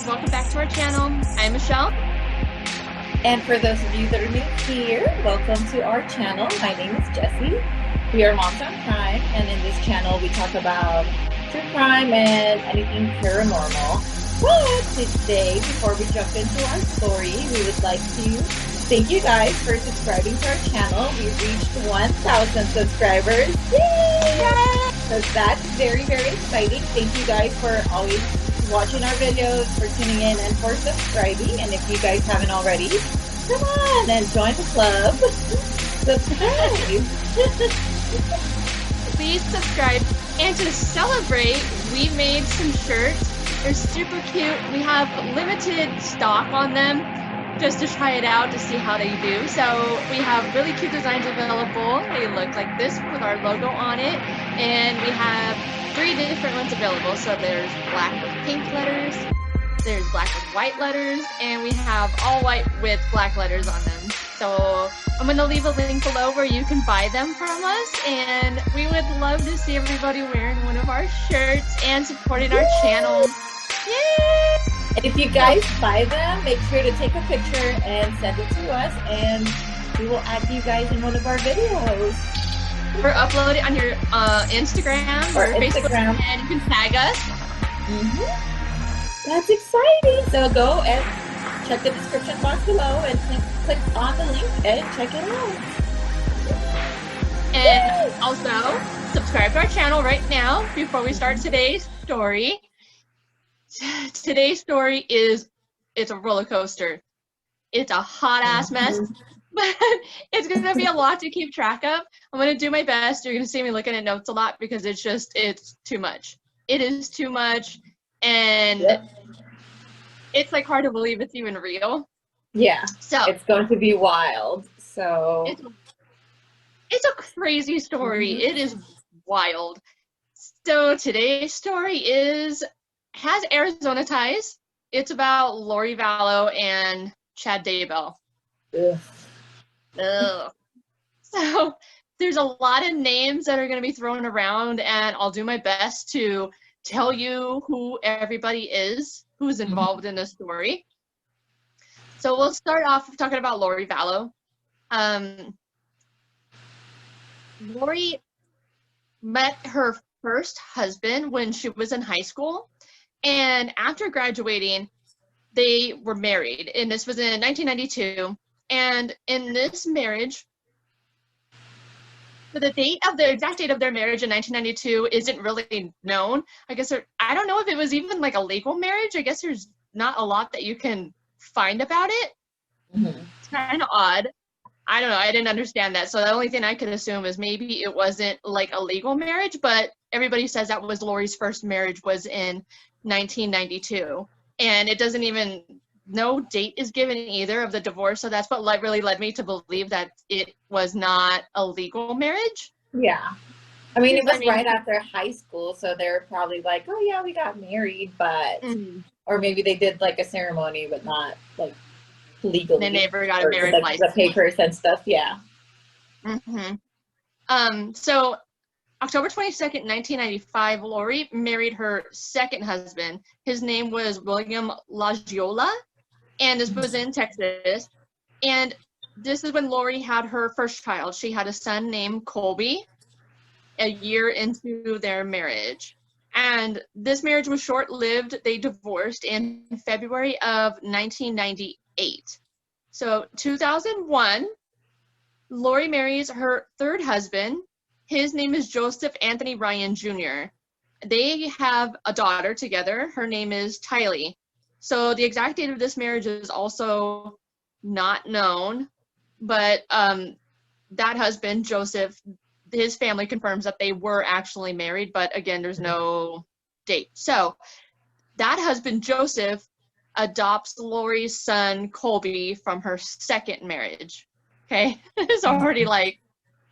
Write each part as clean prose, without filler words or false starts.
welcome back to our channel. I'm Michelle. And for those of you that are new here, welcome to our channel. My name is Jessie. We are Momsoncrime, and in this channel we talk about true crime and anything paranormal. But today, before we jump into our story, we would like to thank you guys for subscribing to our channel. We've reached 1,000 subscribers. Yay! So that's very, very exciting. Thank you guys for always watching our videos, for tuning in, and for subscribing. And if you guys haven't already, come on and join the club. Subscribe. Please subscribe. And to celebrate, we made some shirts. They're super cute. We have limited stock on them just to try it out to see how they do. So we have really cute designs available. They look like this with our logo on it. And we have 3 different ones available. So there's black with pink letters, there's black with white letters, and we have all white with black letters on them. So I'm going to leave a link below where you can buy them from us, and we would love to see everybody wearing one of our shirts and supporting our channel. Yay! And if you guys buy them, make sure to take a picture and send it to us, and we will add you guys in one of our videos. Or upload it on your Instagram or Facebook, and you can tag us. That's exciting. So go and check the description box below and click on the link and check it out. And also subscribe to our channel right now before we start today's story. Today's story it's a roller coaster. It's a hot ass mess, but it's gonna be a lot to keep track of. I'm gonna do my best. You're gonna see me looking at notes a lot because it's too much. It is too much, and it's like hard to believe it's even real. Yeah. So it's going to be wild. So it's a crazy story. It is wild. So today's story has Arizona ties. It's about Lori Vallow and Chad Daybell. Ugh. So there's a lot of names that are going to be thrown around, and I'll do my best to tell you who everybody is who's involved in this story. So we'll start off talking about Lori Vallow. Lori met her first husband when she was in high school, and after graduating, they were married, and this was in 1992. And in this marriage, the exact date of their marriage in 1992 isn't really known. I guess I don't know if it was even like a legal marriage. I guess there's not a lot that you can find about it. It's kind of odd. I don't know. I didn't understand that. So the only thing I could assume is maybe it wasn't like a legal marriage, but everybody says that was Lori's first marriage was in 1992. And it doesn't even, no date is given either of the divorce. So that's what really led me to believe that it was not a legal marriage. Yeah. I mean, it was right after high school. So they're probably like, oh yeah, we got married, but, or maybe they did like a ceremony, but not like legally. They never got a marriage license. The papers and stuff. Yeah. So October 22nd, 1995, Lori married her second husband. His name was William LaGiola, and this was in Texas. And this is when Lori had her first child. She had a son named Colby a year into their marriage. And this marriage was short-lived. They divorced in February of 1998. So 2001, Lori marries her third husband. His name is Joseph Anthony Ryan Jr. They have a daughter together. Her name is Tylee. So the exact date of this marriage is also not known, but that husband, Joseph, his family confirms that they were actually married, but again, there's no date. So that husband, Joseph, adopts Lori's son, Colby, from her second marriage. Okay, it's already like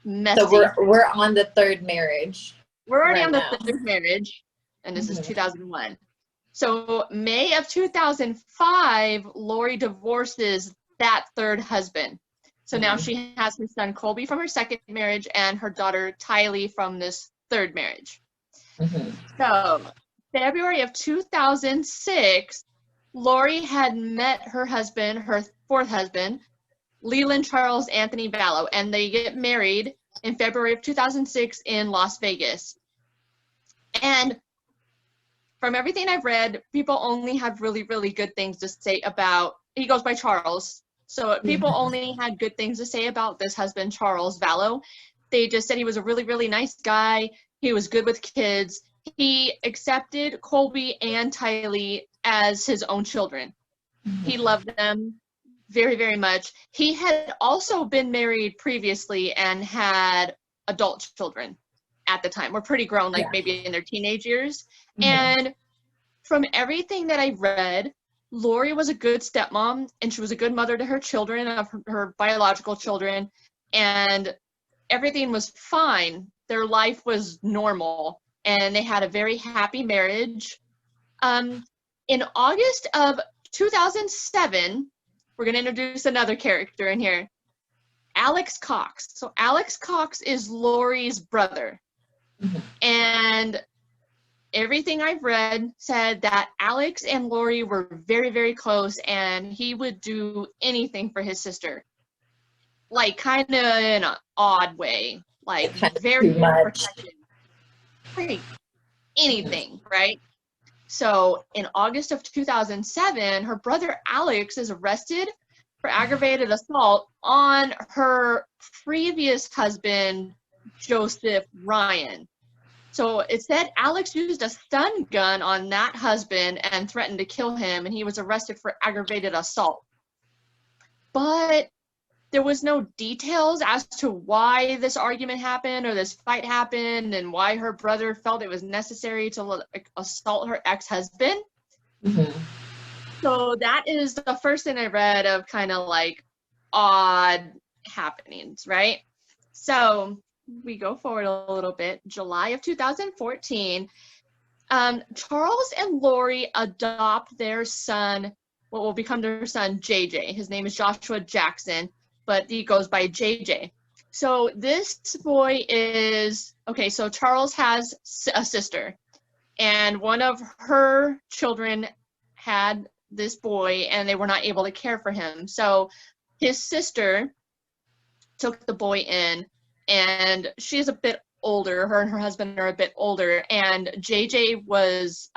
messy. So we're on the third marriage. We're already on the third marriage, and this is 2001. So May of 2005, Lori divorces that third husband. So now she has her son Colby from her second marriage and her daughter Tylee from this third marriage. So February of 2006, Lori had met her husband, her fourth husband, Leland Charles Anthony Vallow, and they get married in February of 2006 in Las Vegas. And from everything I've read, people only have really, really good things to say about, he goes by Charles. So people only had good things to say about this husband, Charles Vallow. They just said he was a really, really nice guy. He was good with kids. He accepted Colby and Tylee as his own children. He loved them very, very much. He had also been married previously and had adult children at the time. We're pretty grown, like maybe in their teenage years. And from everything that I read, Lori was a good stepmom, and she was a good mother to her children, of her biological children, and everything was fine. Their life was normal, and they had a very happy marriage. In August of 2007, we're going to introduce another character in here, Alex Cox. So Alex Cox is Lori's brother. And everything I've read said that Alex and Lori were very, very close, and he would do anything for his sister. Like, kind of in an odd way. Like, very, very protective. Like, anything, right? So, in August of 2007, her brother Alex is arrested for aggravated assault on her previous husband, Joseph Ryan. So it said Alex used a stun gun on that husband and threatened to kill him, and he was arrested for aggravated assault. But there was no details as to why this argument happened or this fight happened and why her brother felt it was necessary to assault her ex-husband. So that is the first thing I read of kind of like odd happenings, right? So we go forward a little bit. July of 2014, Charles and Lori adopt their son, what will become their son, JJ. His name is Joshua Jackson, but he goes by JJ. So this boy is, okay, so Charles has a sister, and one of her children had this boy, and they were not able to care for him. So his sister took the boy in, and she's a bit older. Her and her husband are a bit older, and JJ was,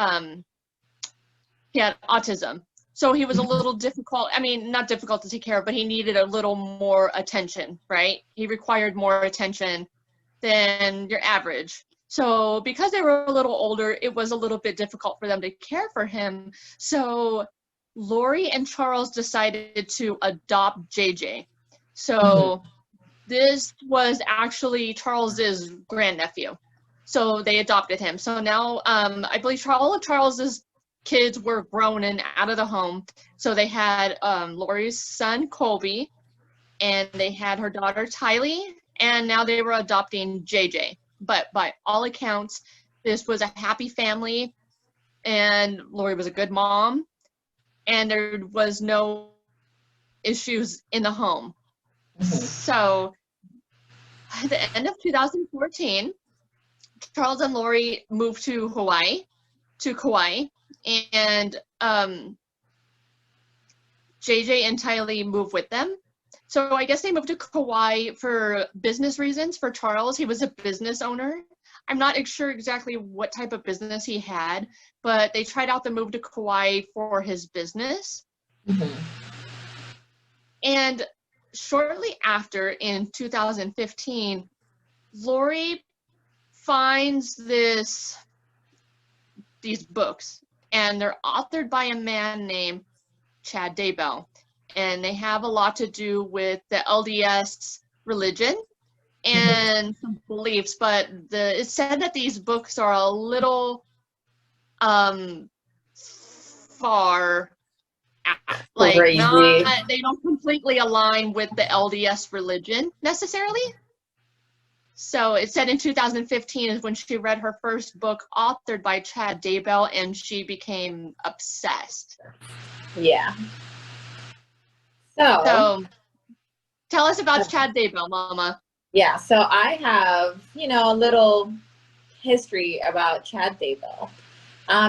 he had autism. So he was a little difficult, I mean, not difficult to take care of, but he needed a little more attention, right? He required more attention than your average. So because they were a little older, it was a little bit difficult for them to care for him. So Lori and Charles decided to adopt JJ. So this was actually Charles's grandnephew. So they adopted him. So now I believe all of Charles's kids were grown and out of the home. So they had Lori's son, Colby, and they had her daughter, Tylee, and now they were adopting JJ. But by all accounts, this was a happy family, and Lori was a good mom, and there was no issues in the home. So at the end of 2014, Charles and Lori moved to Kauai, and JJ and Tylee moved with them. So I guess they moved to Kauai for business reasons. For Charles, he was a business owner. I'm not sure exactly what type of business he had, but they tried out the move to Kauai for his business. And shortly after, in 2015, Lori finds these books, and they're authored by a man named Chad Daybell, and they have a lot to do with the LDS religion and some beliefs, but it's said that these books are a little far, like they don't completely align with the LDS religion necessarily. So it said in 2015 is when she read her first book authored by Chad Daybell, and she became obsessed. Yeah. So tell us about Chad Daybell, Mama. Yeah, so I have, a little history about Chad Daybell.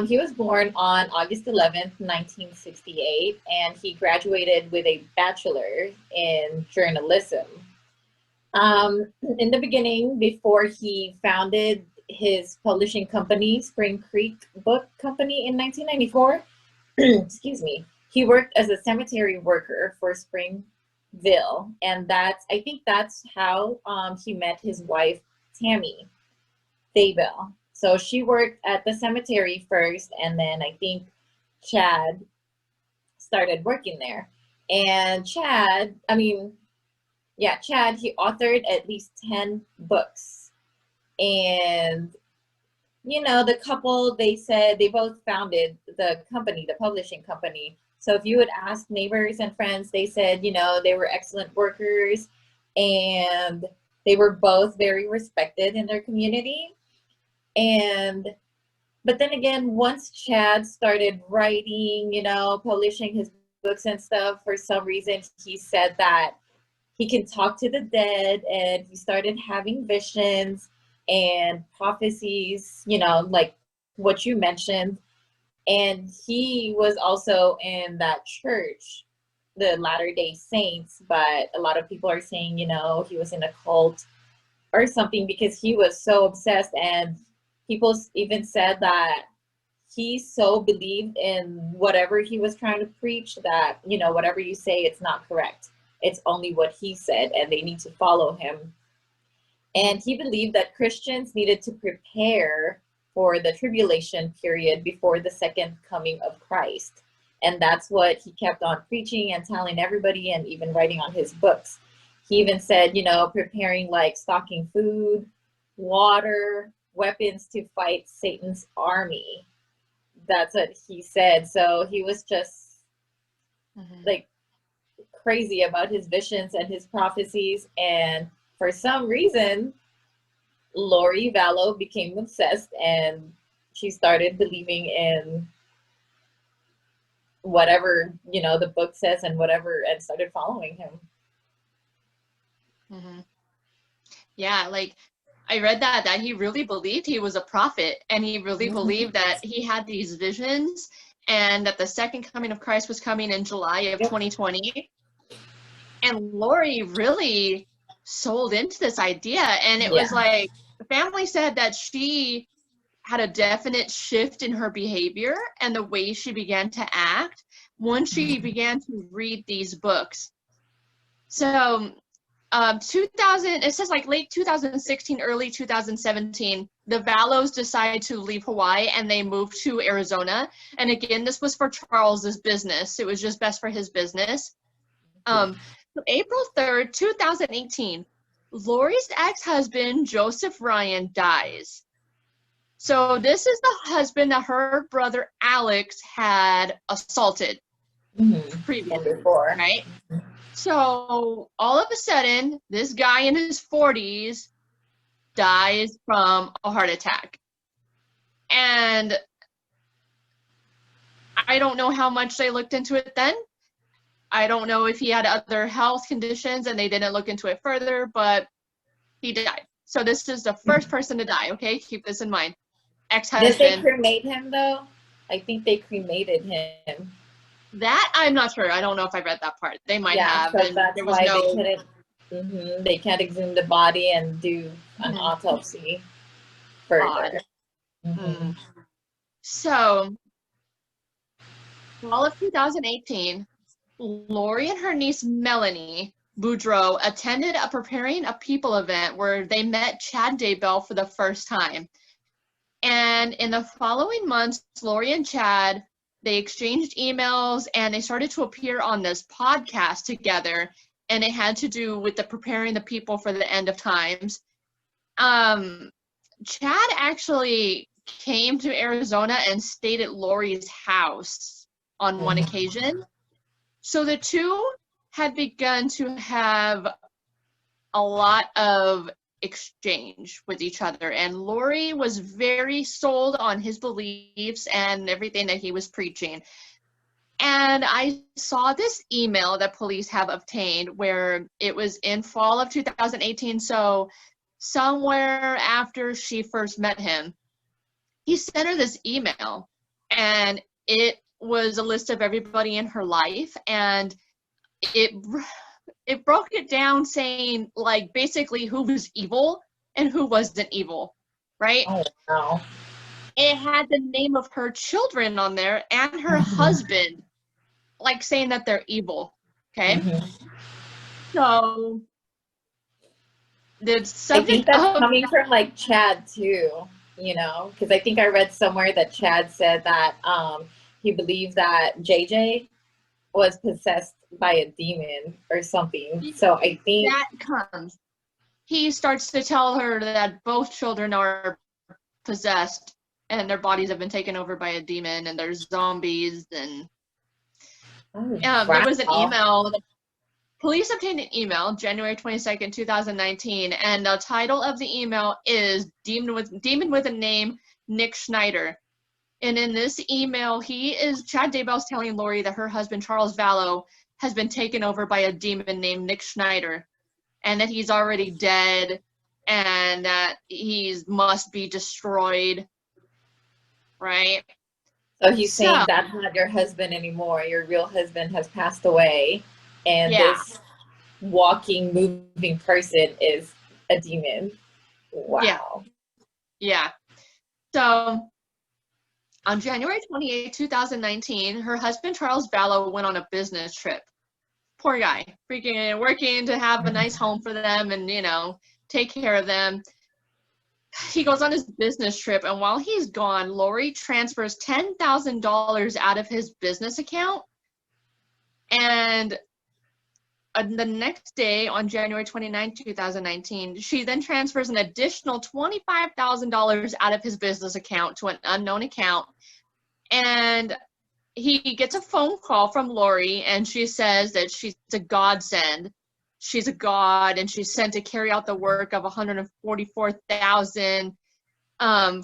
He was born on August 11th, 1968, and he graduated with a bachelor in journalism. In the beginning, before he founded his publishing company, Spring Creek Book Company, in 1994, excuse me, he worked as a cemetery worker for Springville, and I think that's how he met his wife, Tammy Daybell. So she worked at the cemetery first, and then I think Chad started working there. And Chad, he authored at least 10 books. And, the couple, they said they both founded the company, the publishing company. So if you would ask neighbors and friends, they said, they were excellent workers and they were both very respected in their community. But then again, once Chad started writing, publishing his books and stuff, for some reason, he said that he can talk to the dead, and he started having visions and prophecies, like what you mentioned. And he was also in that church, the Latter-day Saints, but a lot of people are saying, he was in a cult or something, because he was so obsessed, and people even said that he so believed in whatever he was trying to preach that, whatever you say, it's not correct. It's only what he said, and they need to follow him. And he believed that Christians needed to prepare for the tribulation period before the second coming of Christ. And that's what he kept on preaching and telling everybody, and even writing on his books. He even said, preparing, like stocking food, water, weapons to fight Satan's army. That's what he said. So he was just like crazy about his visions and his prophecies. And for some reason, Lori Vallow became obsessed, and she started believing in whatever, the book says and whatever, and started following him. Yeah, like I read that he really believed he was a prophet, and he really believed that he had these visions, and that the second coming of Christ was coming in July of 2020. And Lori really sold into this idea, and it was like, the family said that she had a definite shift in her behavior and the way she began to act once she began to read these books. So 2000, it says like late 2016, early 2017, the Vallows decided to leave Hawaii, and they moved to Arizona. And again, this was for Charles's business. It was just best for his business. So April 3rd, 2018, Lori's ex-husband, Joseph Ryan, dies. So this is the husband that her brother Alex had assaulted previously, right? So all of a sudden, this guy in his 40s dies from a heart attack. And I don't know how much they looked into it then. I don't know if he had other health conditions and they didn't look into it further, but he died. So this is the first person to die, okay? Keep this in mind. Ex-husband. Did they cremate him, though? I think they cremated him. That I'm not sure. I don't know if I read that part. They might have. So that's why they can't exhume the body and do an autopsy further. So, fall of 2018, Lori and her niece Melanie Boudreau attended a Preparing a People event where they met Chad Daybell for the first time. And in the following months, Lori and Chad, they exchanged emails, and they started to appear on this podcast together, and it had to do with the Preparing the People for the End of Times. Chad actually came to Arizona and stayed at Lori's house on one occasion. So the two had begun to have a lot of exchange with each other, and Lori was very sold on his beliefs and everything that he was preaching. And I saw this email that police have obtained where it was in fall of 2018, so somewhere after she first met him. He sent her this email, and it was a list of everybody in her life, and it broke it down saying, like, basically who was evil and who wasn't evil, right? Oh, wow. It had the name of her children on there and her husband, like, saying that they're evil, okay? So the I subject think that's of coming from like Chad too, you know, because I think I read somewhere that Chad said that he believed that JJ was possessed by a demon or something. So I think that comes, he starts to tell her that both children are possessed and their bodies have been taken over by a demon and there's zombies. And there was an email. Police obtained an email January 22nd, 2019, and the title of the email is Demon with a Name, Nick Schneider. And in this email, Chad Daybell's telling Lori that her husband, Charles Vallow, has been taken over by a demon named Nick Schneider, and that he's already dead, and that he must be destroyed, right? so he's saying that's not your husband anymore. Your real husband has passed away, and this walking, moving person is a demon. Wow. Yeah. So on January 28, 2019, her husband, Charles Vallow, went on a business trip. Poor guy, freaking working to have a nice home for them and, you know, take care of them. He goes on his business trip, and while he's gone, Lori transfers $10,000 out of his business account. And the next day, on January 29, 2019, she then transfers an additional $25,000 out of his business account to an unknown account. And he gets a phone call from Lori, and she says that she's a godsend. She's a god, and she's sent to carry out the work of 144,000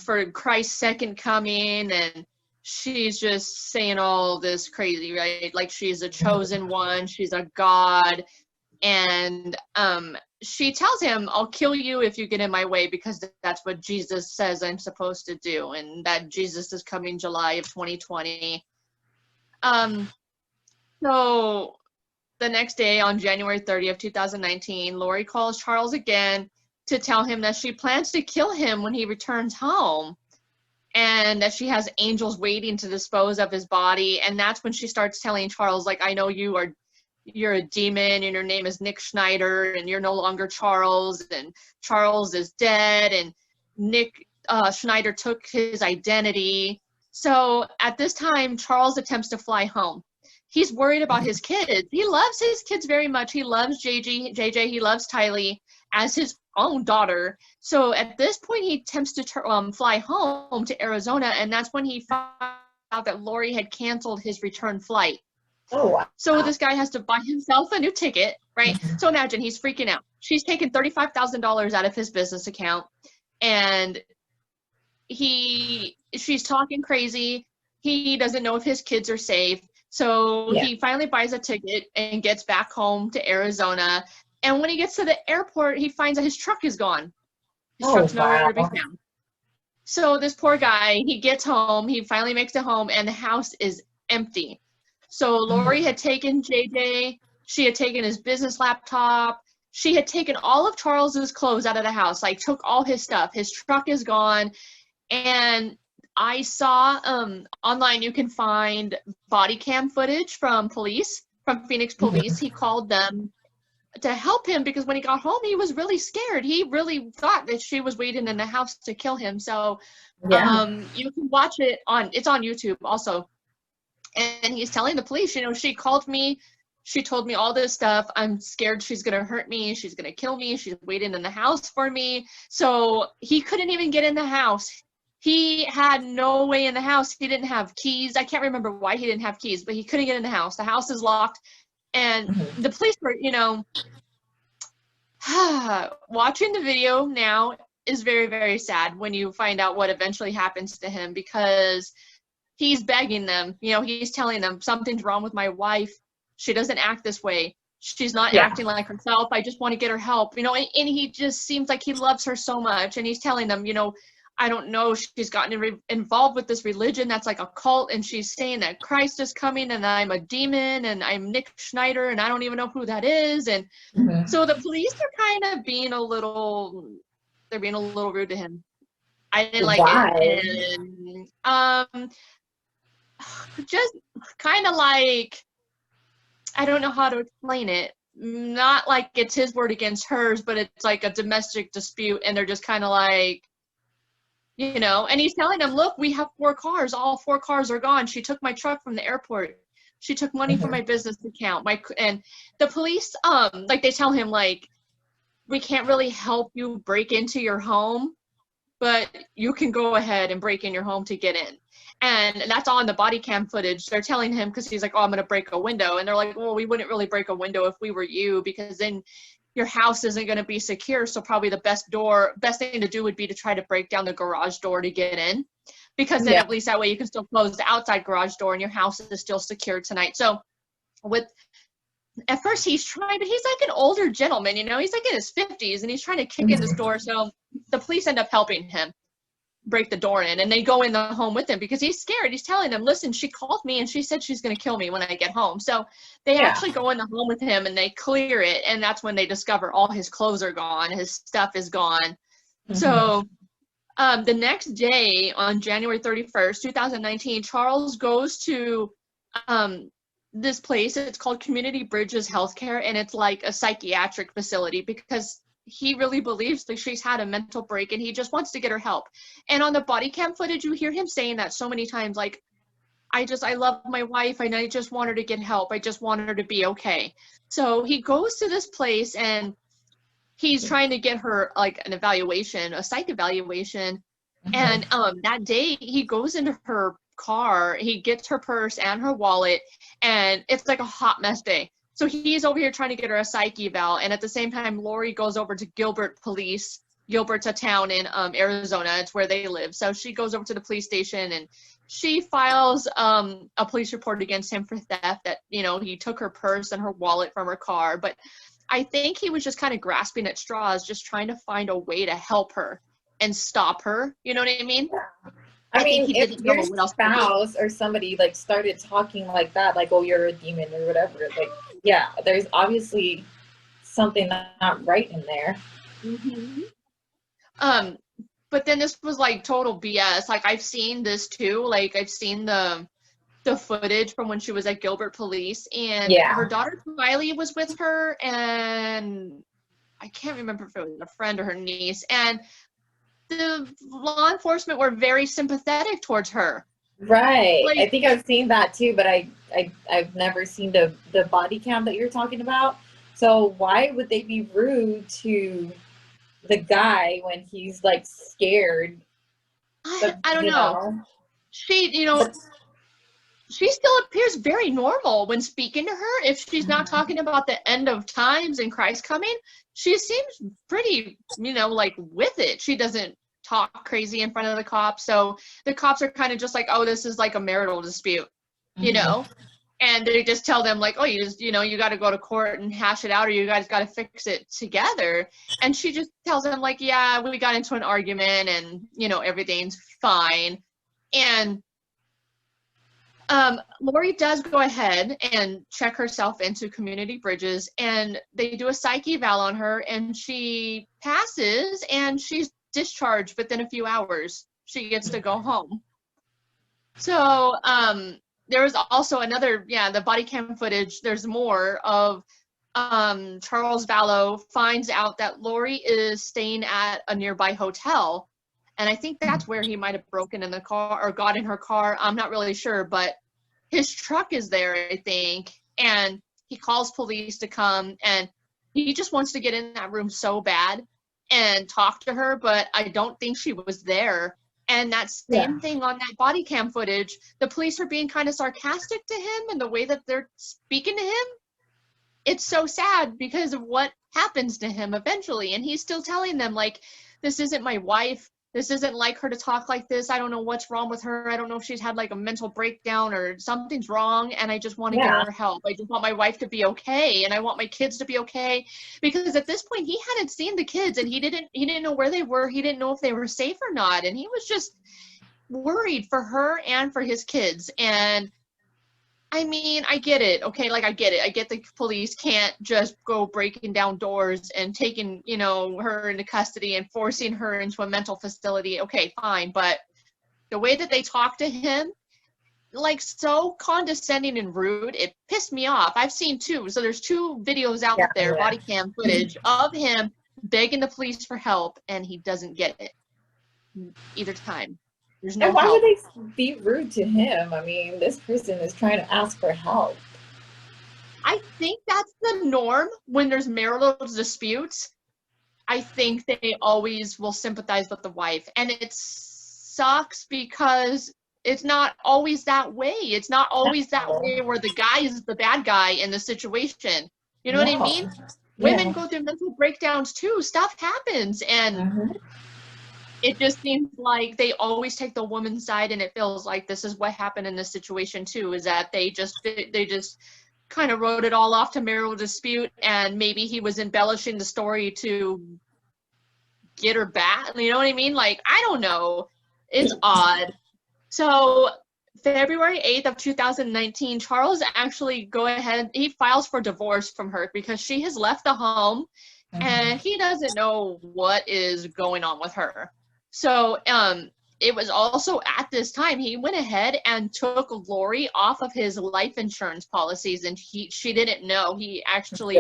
for Christ's second coming. And she's just saying all this crazy, right? Like, she's a chosen one, she's a god. And she tells him, I'll kill you if you get in my way, because that's what Jesus says I'm supposed to do, and that Jesus is coming July of 2020. So the next day, on January 30th, 2019, Lori calls Charles again to tell him that she plans to kill him when he returns home, and that she has angels waiting to dispose of his body. And that's when she starts telling Charles, like, I know you're a demon, and your name is Nick Schneider, and you're no longer Charles, and Charles is dead, and Nick Schneider took his identity. So at this time, Charles attempts to fly home. He's worried about his kids. He loves his kids very much. He loves JJ. He loves Tylee as his own daughter. So at this point, he attempts to fly home to Arizona, and that's when he found out that Lori had canceled his return flight. Oh, wow. So this guy has to buy himself a new ticket, right? So imagine, he's freaking out. She's taken $35,000 out of his business account, and she's talking crazy. He doesn't know if his kids are safe. So he finally buys a ticket and gets back home to Arizona. And when he gets to the airport, he finds that his truck is gone. His truck's nowhere to be found. So this poor guy, he gets home. He finally makes it home, and the house is empty. So Lori had taken JJ. She had taken his business laptop. She had taken all of Charles's clothes out of the house, like took all his stuff. His truck is gone. And I saw online, you can find body cam footage from Phoenix police. He called them to help him, because when he got home, he was really scared. He really thought that she was waiting in the house to kill him. So you can watch it it's on YouTube also. And he's telling the police, you know, she called me, she told me all this stuff. I'm scared she's going to hurt me. She's going to kill me. She's waiting in the house for me. So he couldn't even get in the house. He had no way in the house. He didn't have keys. I can't remember why he didn't have keys, but he couldn't get in the house. The house is locked. And the police were, you know, watching the video now is very, very sad when you find out what eventually happens to him, because he's begging them, you know, he's telling them, something's wrong with my wife. She doesn't act this way. She's not acting like herself. I just want to get her help, you know, and he just seems like he loves her so much. And he's telling them, you know, I don't know, she's gotten involved with this religion that's like a cult, and she's saying that Christ is coming and I'm a demon and I'm Nick Schneider and I don't even know who that is. And so the police are kind of being a little rude to him. I didn't like it. And just kind of like, I don't know how to explain it. Not like it's his word against hers, but it's like a domestic dispute, and they're just kind of like, you know, and he's telling them, look, we have 4 cars. All 4 cars are gone. She took my truck from the airport. She took money from my business account. And the police, like they tell him, like, we can't really help you break into your home, but you can go ahead and break in your home to get in. And that's all in the body cam footage. They're telling him, because he's like, oh, I'm going to break a window. And they're like, well, we wouldn't really break a window if we were you, because then your house isn't going to be secure. So probably the best thing to do would be to try to break down the garage door to get in, because then at least that way you can still close the outside garage door and your house is still secure tonight. So at first he's trying, but he's like an older gentleman, you know, he's like in his 50s and he's trying to kick in this door. So the police end up helping him break the door in, and they go in the home with him because he's scared. He's telling them, listen, she called me and she said she's going to kill me when I get home. So they actually go in the home with him and they clear it, and that's when they discover all his clothes are gone, his stuff is gone. So the next day, on January 31st, 2019, Charles goes to this place. It's called Community Bridges Healthcare, and it's like a psychiatric facility, because he really believes that she's had a mental break and he just wants to get her help. And on the body cam footage, you hear him saying that so many times, like, I love my wife and I just want her to get help. I just want her to be okay. So he goes to this place and he's trying to get her like an evaluation, a psych evaluation. And that day he goes into her car, he gets her purse and her wallet, and it's like a hot mess day. So he's over here trying to get her a psych eval, and at the same time, Lori goes over to Gilbert Police. Gilbert's a town in Arizona. It's where they live. So she goes over to the police station, and she files a police report against him for theft, that, you know, he took her purse and her wallet from her car. But I think he was just kind of grasping at straws, just trying to find a way to help her and stop her. You know what I mean? I mean, if your spouse or somebody like started talking like that, like, oh, you're a demon or whatever, like, yeah, there's obviously something not right in there. But then this was like total BS. Like, I've seen this too. Like, I've seen the footage from when she was at Gilbert Police, and her daughter Tylee was with her, and I can't remember if it was a friend or her niece, and the law enforcement were very sympathetic towards her. Right. Like, I think I've seen that too, but I've never seen the body cam that you're talking about. So why would they be rude to the guy when he's like scared? I don't know. She, you know, she still appears very normal when speaking to her. If she's not talking about the end of times and Christ coming, she seems pretty, you know, like with it. She doesn't talk crazy in front of the cops. So the cops are kind of just like, oh, this is like a marital dispute, you know? And they just tell them like, oh, you know, you got to go to court and hash it out, or you guys got to fix it together. And she just tells them like, yeah, we got into an argument and, you know, everything's fine. And Lori does go ahead and check herself into Community Bridges, and they do a psych eval on her, and she passes, and she's discharged within a few hours. She gets to go home. So there was also another, the body cam footage. There's more of Charles Vallow finds out that Lori is staying at a nearby hotel. And I think that's where he might have broken in the car or got in her car. I'm not really sure, but his truck is there, I think. And he calls police to come, and he just wants to get in that room so bad and talk to her, but I don't think she was there. And that same thing on that body cam footage, the police are being kind of sarcastic to him and the way that they're speaking to him. It's so sad because of what happens to him eventually. And he's still telling them like, this isn't my wife. This isn't like her to talk like this. I don't know what's wrong with her. I don't know if she's had like a mental breakdown or something's wrong, and I just want to get her help. I just want my wife to be okay, and I want my kids to be okay, because at this point he hadn't seen the kids, and he didn't know where they were. He didn't know if they were safe or not, and he was just worried for her and for his kids. And I mean, I get it. Okay, like I get it. I get the police can't just go breaking down doors and taking, you know, her into custody and forcing her into a mental facility. Okay, fine. But the way that they talk to him, like so condescending and rude, it pissed me off. I've seen two. So there's two videos out there, body cam footage of him begging the police for help, and he doesn't get it either time. There's no and why help. would they be rude to him? I mean, this person is trying to ask for help. I think that's the norm when there's marital disputes. I think they always will sympathize with the wife. And it sucks because it's not always that way. It's not always that way where the guy is the bad guy in the situation. You know what I mean? Women go through mental breakdowns too. Stuff happens. And it just seems like they always take the woman's side, and it feels like this is what happened in this situation too, is that they just kind of wrote it all off to marital dispute, and maybe he was embellishing the story to get her back. You know what I mean? Like, I don't know. It's odd. So February 8th of 2019, Charles actually he files for divorce from her because she has left the home and he doesn't know what is going on with her. So it was also at this time he went ahead and took Lori off of his life insurance policies, and she didn't know. He actually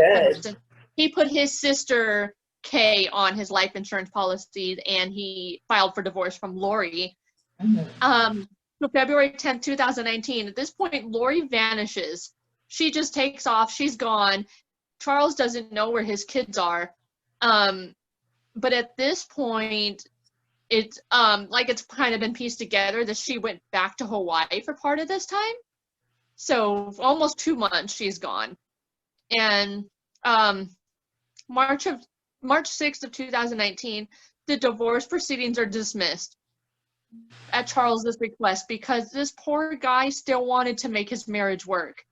put his sister Kay on his life insurance policies, and he filed for divorce from Lori. So February 10th, 2019, at this point, Lori vanishes. She just takes off. She's gone. Charles doesn't know where his kids are. But at this point, it's like it's kind of been pieced together that she went back to Hawaii for part of this time. So almost 2 months she's gone. And March 6th of 2019, the divorce proceedings are dismissed at Charles's request because this poor guy still wanted to make his marriage work.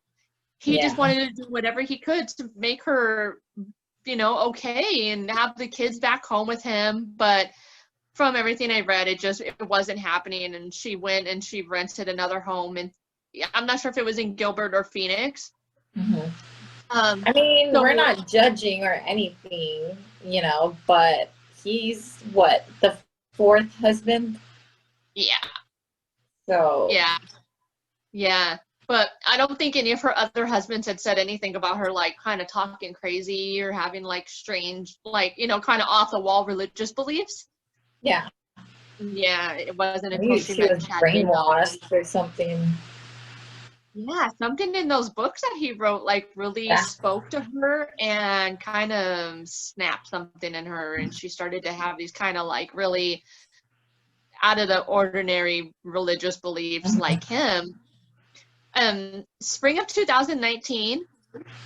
He just wanted to do whatever he could to make her, you know, okay and have the kids back home with him. But from everything I read, it wasn't happening, and she went and she rented another home, and I'm not sure if it was in Gilbert or Phoenix. I mean, we're not judging or anything, you know, but he's what, the fourth husband? Yeah. So. Yeah. But I don't think any of her other husbands had said anything about her, like, kind of talking crazy or having, like, strange, like, you know, kind of off-the-wall religious beliefs. Yeah, it wasn't until she met was Chad brainwashed or something. Yeah, something in those books that he wrote, like, really spoke to her and kind of snapped something in her, and she started to have these kind of, like, really out of the ordinary religious beliefs like him. Spring of 2019,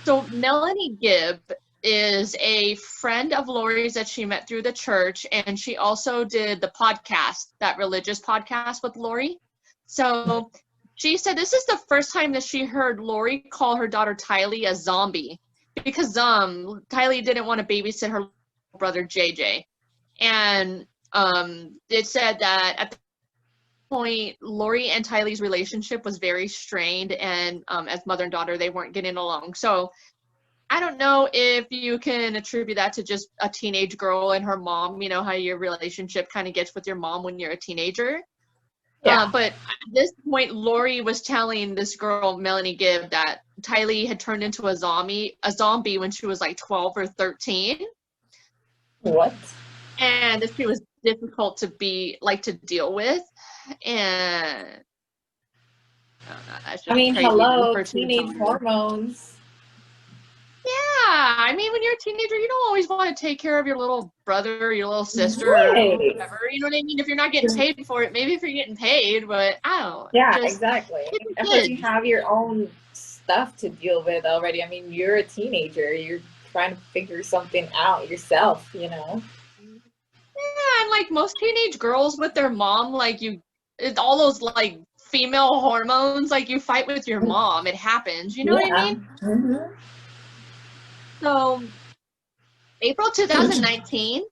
so Melanie Gibb is a friend of Lori's that she met through the church, and she also did the podcast, that religious podcast with Lori. So she said this is the first time that she heard Lori call her daughter Tylee a zombie, because Tylee didn't want to babysit her brother JJ. And it said that at the point, Lori and Tylee's relationship was very strained, and as mother and daughter, they weren't getting along. So I don't know if you can attribute that to just a teenage girl and her mom, you know, how your relationship kind of gets with your mom when you're a teenager. But at this point, Lori was telling this girl, Melanie Gibb, that Tylee had turned into a zombie when she was like 12 or 13. What? And that she was difficult to deal with. And I mean, hello, teenage hormones. Yeah, I mean, when you're a teenager, you don't always want to take care of your little brother, your little sister, or whatever. You know what I mean? If you're not getting paid for it, maybe if you're getting paid, but I don't. Yeah, exactly. And plus, you have your own stuff to deal with already. I mean, you're a teenager. You're trying to figure something out yourself, you know? Yeah, and like most teenage girls with their mom, like all those like female hormones, like you fight with your mom. It happens. You know what I Yeah. mean? So April 2019,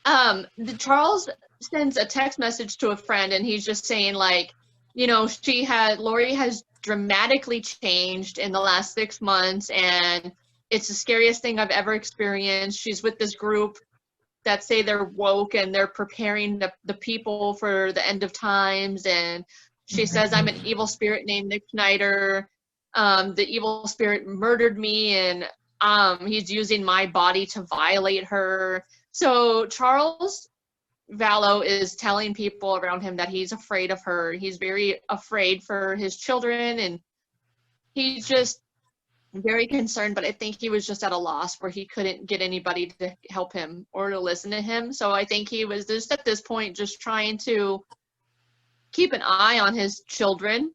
the Charles sends a text message to a friend, and he's just saying like, Lori has dramatically changed in the last 6 months, and it's the scariest thing I've ever experienced. She's with this group that say they're woke and they're preparing the people for the end of times. And she says, I'm an evil spirit named Nick Schneider. The evil spirit murdered me, and he's using my body to violate her. So Charles Vallow is telling people around him that he's afraid of her. He's very afraid for his children, and he's just very concerned, but I think he was just at a loss where he couldn't get anybody to help him or to listen to him. So I think he was just at this point just trying to keep an eye on his children,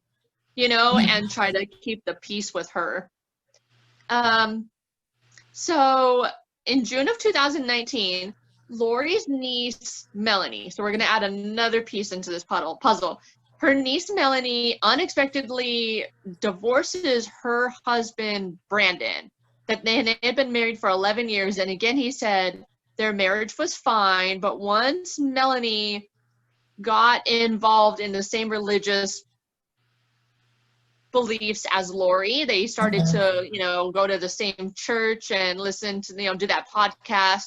and try to keep the peace with her. So in June of 2019, Lori's niece, Melanie, so we're going to add another piece into this puzzle. Her niece, Melanie, unexpectedly divorces her husband, Brandon. That they had been married for 11 years. And again, he said their marriage was fine. But once Melanie got involved in the same religious beliefs as Lori, they started to, go to the same church and listen to, do that podcast.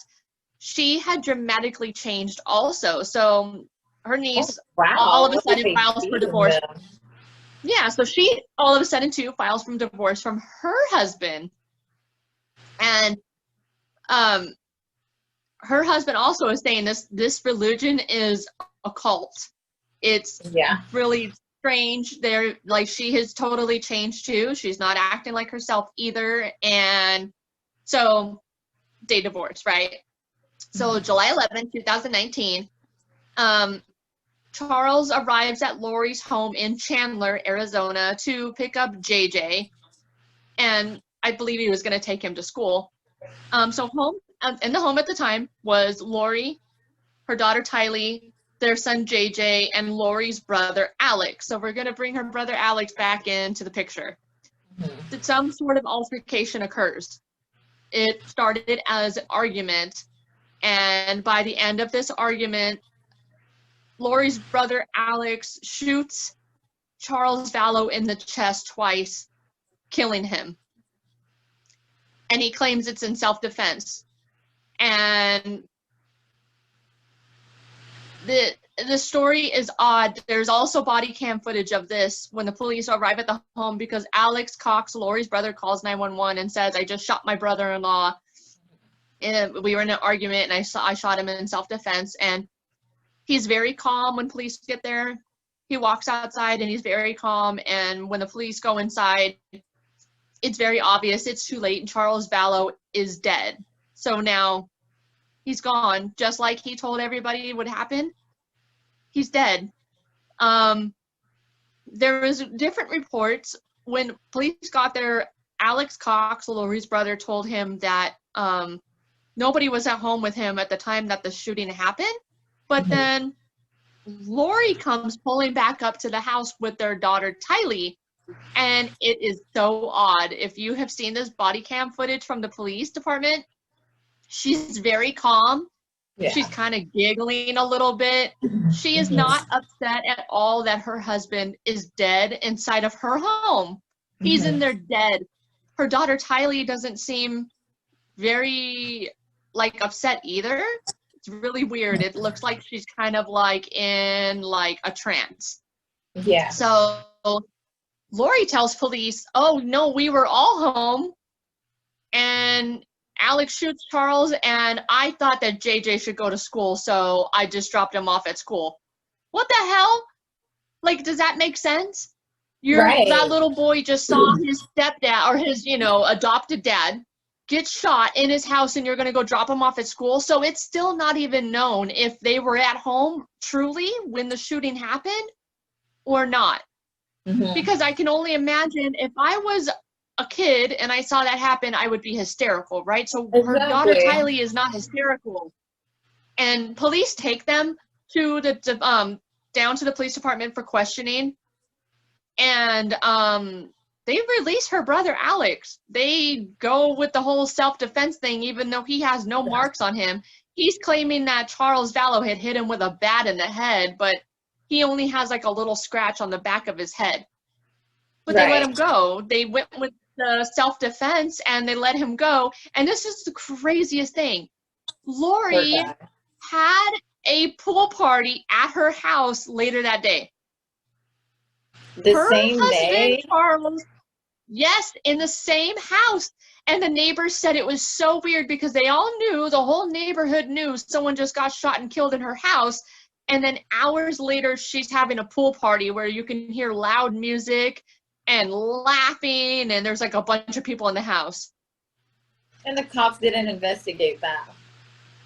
She had dramatically changed also. So her niece all of a sudden files for divorce. Yeah, so she all of a sudden too files for divorce from her husband. And her husband also is saying this religion is a cult. It's really strange. She has totally changed too. She's not acting like herself either. And so they divorced, right? So July 11, 2019, Charles arrives at Lori's home in Chandler, Arizona to pick up JJ. And I believe he was going to take him to school. So in the home at the time was Lori, her daughter Tylee, their son JJ, and Lori's brother Alex. So we're going to bring her brother Alex back into the picture. That some sort of altercation occurs. It started as an argument, and by the end of this argument, Lori's brother Alex shoots Charles Vallow in the chest twice, killing him. And he claims it's in self-defense. And the story is odd. There's also body cam footage of this when the police arrive at the home, because Alex Cox, Lori's brother, calls 911 and says, I just shot my brother-in-law. And we were in an argument, and I shot him in self-defense. And he's very calm when police get there. He walks outside and he's very calm. And when the police go inside, it's very obvious it's too late, and Charles Vallow is dead. So now he's gone, just like he told everybody would happen. He's dead. There was different reports. When police got there, Alex Cox, Lori's brother, told him that nobody was at home with him at the time that the shooting happened. But then Lori comes pulling back up to the house with their daughter Tylee, and it is so odd. If you have seen this body cam footage from the police department, she's very calm. Yeah. She's kind of giggling a little bit. She is not upset at all that her husband is dead inside of her home. He's in there dead. Her daughter Tylee doesn't seem very upset either. It's really weird. It looks like she's kind of in a trance. Yeah. So Lori tells police, oh no, we were all home, and Alex shoots Charles, and I thought that JJ should go to school, so I just dropped him off at school. What the hell? Does that make sense? That little boy just saw his stepdad, or his, adopted dad, get shot in his house, and you're going to go drop him off at school? So it's still not even known if they were at home truly when the shooting happened or not. Because I can only imagine if I was a kid and I saw that happen, I would be hysterical, right? So her daughter Tylee is not hysterical. And police take them to the down to the police department for questioning. And they release her brother Alex. They go with the whole self-defense thing, even though he has no marks on him. He's claiming that Charles Vallow had hit him with a bat in the head, but he only has like a little scratch on the back of his head. But they let him go. They went with the self-defense and they let him go. And this is the craziest thing. Lori had a pool party at her house later that day. The same day? Charles, yes, in the same house. And the neighbors said it was so weird because they all knew, the whole neighborhood knew someone just got shot and killed in her house. And then hours later, she's having a pool party where you can hear loud music and laughing, and there's like a bunch of people in the house. And the cops didn't investigate that.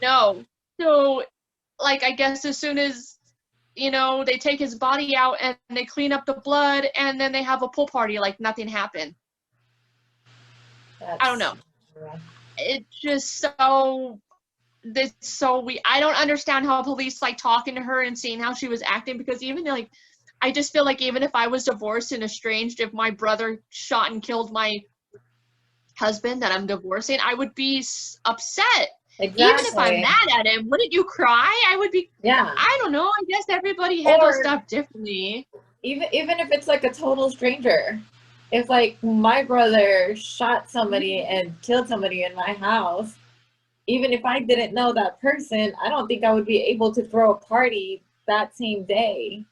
No. So, like, I guess as soon as, you know, they take his body out and they clean up the blood and then they have a pool party like nothing happened. I don't know. It's just so I don't understand how police like talking to her and seeing how she was acting, because even like, I just feel like even if I was divorced and estranged, if my brother shot and killed my husband that I'm divorcing, I would be upset. Exactly. Even if I'm mad at him, wouldn't you cry? I would be. Yeah. I don't know. I guess everybody handles stuff differently. Even if it's like a total stranger. If like my brother shot somebody and killed somebody in my house, even if I didn't know that person, I don't think I would be able to throw a party that same day.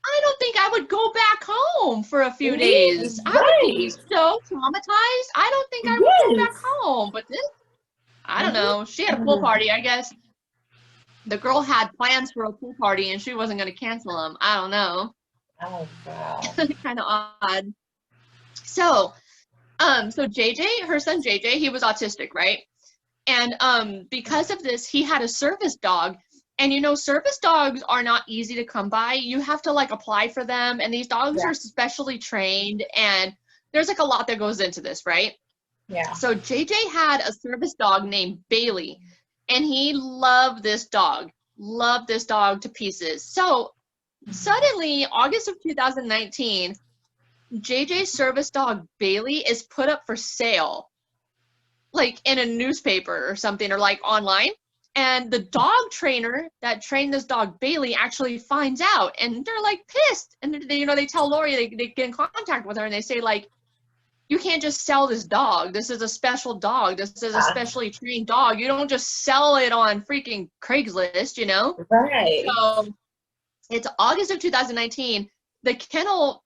I don't think I would go back home for a few days. Right. I would be so traumatized. I don't think I would go back home. But this, I don't know. She had a pool party, I guess. The girl had plans for a pool party and she wasn't going to cancel them. I don't know. Oh, wow. Kind of odd. So JJ, her son JJ, he was autistic, right? And because of this, he had a service dog. And you know, service dogs are not easy to come by. You have to like apply for them, and these dogs are specially trained, and there's like a lot that goes into this, right? Yeah. So JJ had a service dog named Bailey, and he loved this dog to pieces. So suddenly, August of 2019, JJ's service dog Bailey is put up for sale, like in a newspaper or something, or like online. And the dog trainer that trained this dog Bailey actually finds out, and they're like pissed. And they, you know, they tell Lori, they get in contact with her, and they say like, you can't just sell this dog. This is a special dog. This is a specially trained dog. You don't just sell it on freaking Craigslist, you know? Right. So it's August of 2019. The kennel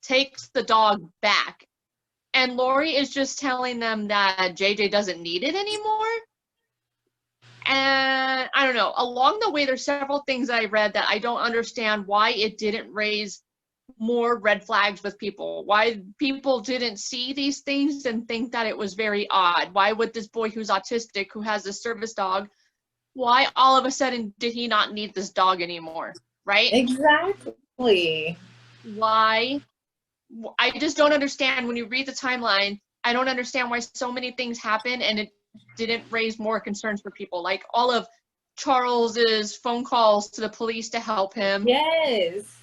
takes the dog back, and Lori is just telling them that JJ doesn't need it anymore. And I don't know, along the way, there's several things I read that I don't understand why it didn't raise more red flags with people. Why people didn't see these things and think that it was very odd. Why would this boy who's autistic, who has a service dog, why all of a sudden did he not need this dog anymore, right? Exactly. Why? I just don't understand. When you read the timeline, I don't understand why so many things happen and it didn't raise more concerns for people. Like all of Charles's phone calls to the police to help him. Yes.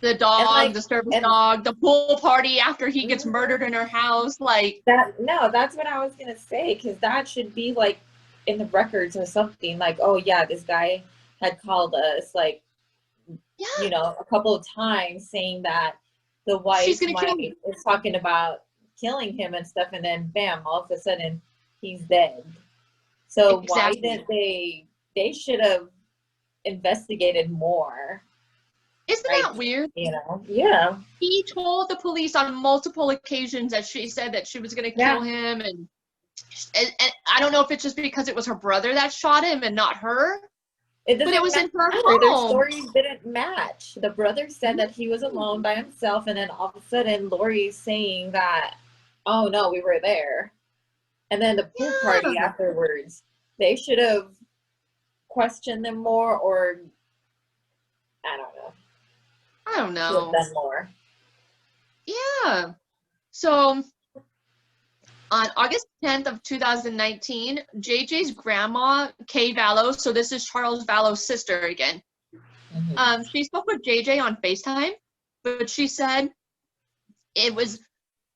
The dog, like, the service dog, the pool party after he gets murdered in her house. Like that. No, that's what I was gonna say, because that should be like in the records or something. Like, oh yeah, this guy had called us, like, you know, a couple of times saying that the wife is talking about killing him and stuff, and then bam, all of a sudden he's dead. So why didn't they should have investigated more? Isn't that weird? You know? Yeah. He told the police on multiple occasions that she said that she was going to kill him, and I don't know if it's just because it was her brother that shot him and not her. But it was in her home. Their stories didn't match. The brother said that he was alone by himself, and then all of a sudden Lori's saying that, oh no, we were there. And then the pool party afterwards, they should have questioned them more, or I don't know. Done more. Yeah. So On August 10th of 2019, JJ's grandma, Kay Vallow, so this is Charles Vallow's sister again, she spoke with JJ on FaceTime, but she said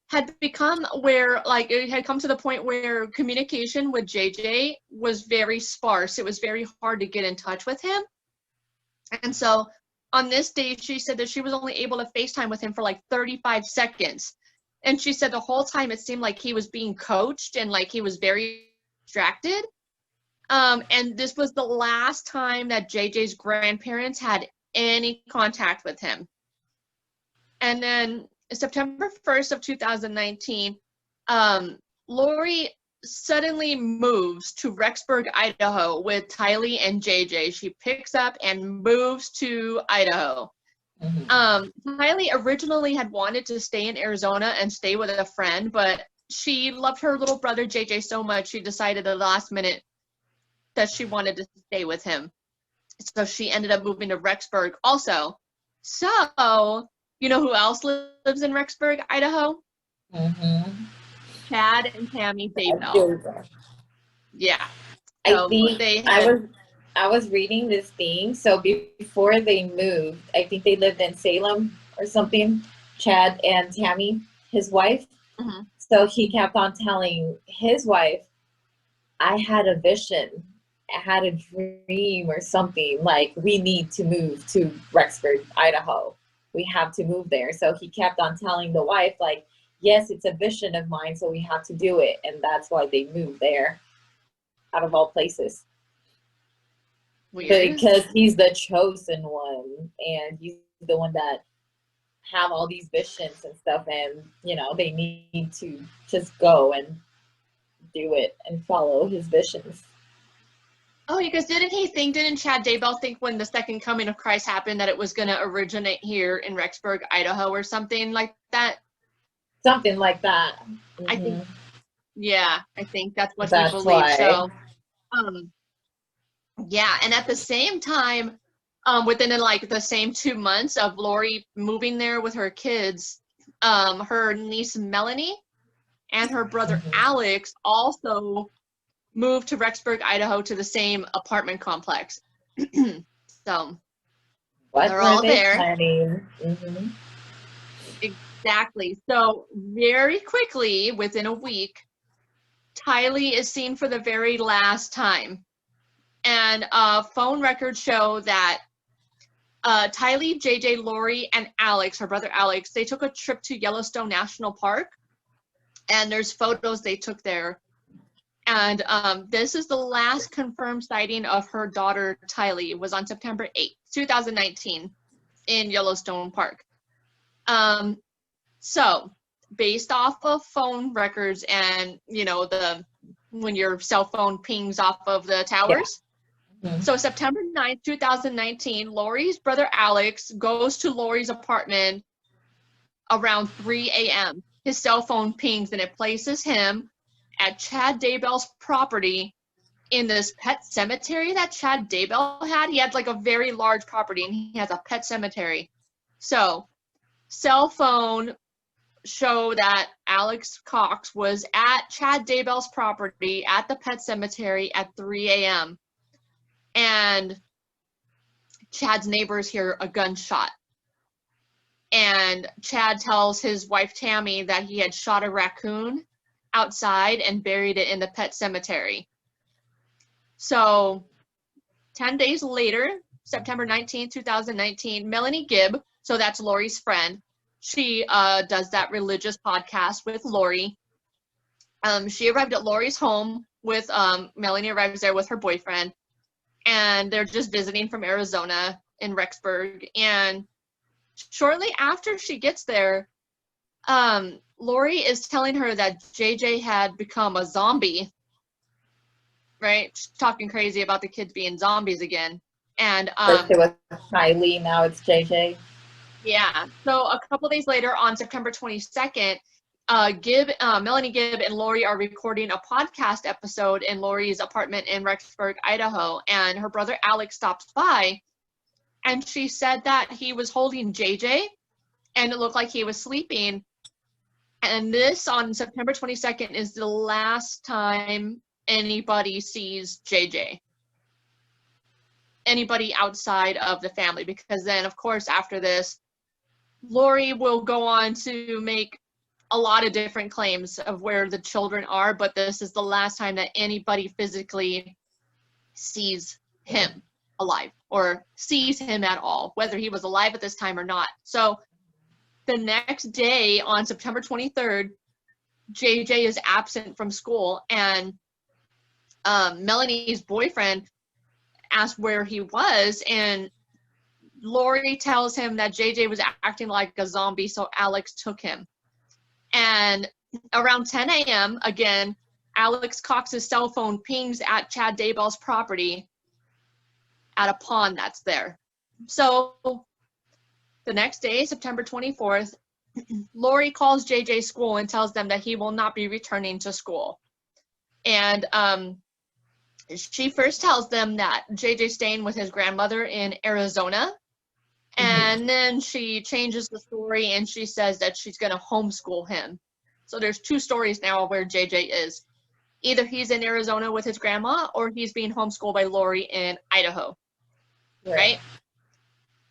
had become where, like, it had come to the point where communication with JJ was very sparse. It was very hard to get in touch with him. And so on this day, she said that she was only able to FaceTime with him for like 35 seconds. And she said the whole time it seemed like he was being coached and like he was very distracted. And this was the last time that JJ's grandparents had any contact with him. And then September 1st of 2019, Lori suddenly moves to Rexburg, Idaho with Tylee and JJ. She picks up and moves to Idaho. Tylee originally had wanted to stay in Arizona and stay with a friend, but she loved her little brother JJ so much, she decided at the last minute that she wanted to stay with him. So she ended up moving to Rexburg also. So, you know who else lives in Rexburg, Idaho? Chad and Tammy Daybell. Yeah. So I think I was reading this thing. So before they moved, I think they lived in Salem or something, Chad and Tammy, his wife. So he kept on telling his wife, I had a vision. I had a dream or something, like, we need to move to Rexburg, Idaho. We have to move there. So he kept on telling the wife, like, yes, it's a vision of mine, so we have to do it. And that's why they moved there, out of all places. Weird. Because he's the chosen one, and he's the one that have all these visions and stuff, and, you know, they need to just go and do it and follow his visions. Oh, because didn't Chad Daybell think when the second coming of Christ happened that it was going to originate here in Rexburg, Idaho, or something like that? Something like that. I think, yeah, I think that's what he believed. Why. So, yeah, and at the same time, within like the same 2 months of Lori moving there with her kids, her niece Melanie and her brother Alex also moved to Rexburg, Idaho, to the same apartment complex. So they're all there. Exactly. So very quickly, within a week, Tylee is seen for the very last time. And phone records show that Tylee, JJ, Lori, and Alex, her brother Alex, they took a trip to Yellowstone National Park. And there's photos they took there. And this is the last confirmed sighting of her daughter, Tylee. It was on September 8th, 2019 in Yellowstone Park. So based off of phone records and, you know, when your cell phone pings off of the towers. Yeah. So September 9th, 2019, Lori's brother Alex goes to Lori's apartment around 3 a.m. His cell phone pings and it places him at Chad Daybell's property in this pet cemetery that Chad Daybell had. He had like a very large property and he has a pet cemetery. So cell phone show that Alex Cox was at Chad Daybell's property at the pet cemetery at 3 a.m. And Chad's neighbors hear a gunshot. And Chad tells his wife Tammy that he had shot a raccoon outside and buried it in the pet cemetery. So 10 days later, September 19, 2019, Melanie Gibb, so that's Lori's friend, she does that religious podcast with Lori. She arrived at Lori's home with, Melanie arrives there with her boyfriend, and they're just visiting from Arizona in Rexburg. And shortly after she gets there, Lori is telling her that JJ had become a zombie, right? She's talking crazy about the kids being zombies again. And first it was Tylee, now it's JJ. Yeah. So a couple days later, on September 22nd, Melanie Gibb and Lori are recording a podcast episode in Lori's apartment in Rexburg, Idaho, and her brother Alex stops by, and she said that he was holding JJ, and it looked like he was sleeping. And this on September 22nd is the last time anybody sees JJ. Anybody outside of the family, because then, of course, after this, Lori will go on to make a lot of different claims of where the children are, but this is the last time that anybody physically sees him alive or sees him at all, whether he was alive at this time or not. So the next day on September 23rd, JJ is absent from school, and Melanie's boyfriend asked where he was, and Lori tells him that JJ was acting like a zombie, so Alex took him. And around 10 a.m., again, Alex Cox's cell phone pings at Chad Daybell's property at a pond that's there. So the next day, September 24th, Lori calls JJ's school and tells them that he will not be returning to school. And she first tells them that JJ's staying with his grandmother in Arizona. And then she changes the story and she says that she's going to homeschool him. So there's two stories now where JJ is. Either he's in Arizona with his grandma or he's being homeschooled by Lori in Idaho. Right?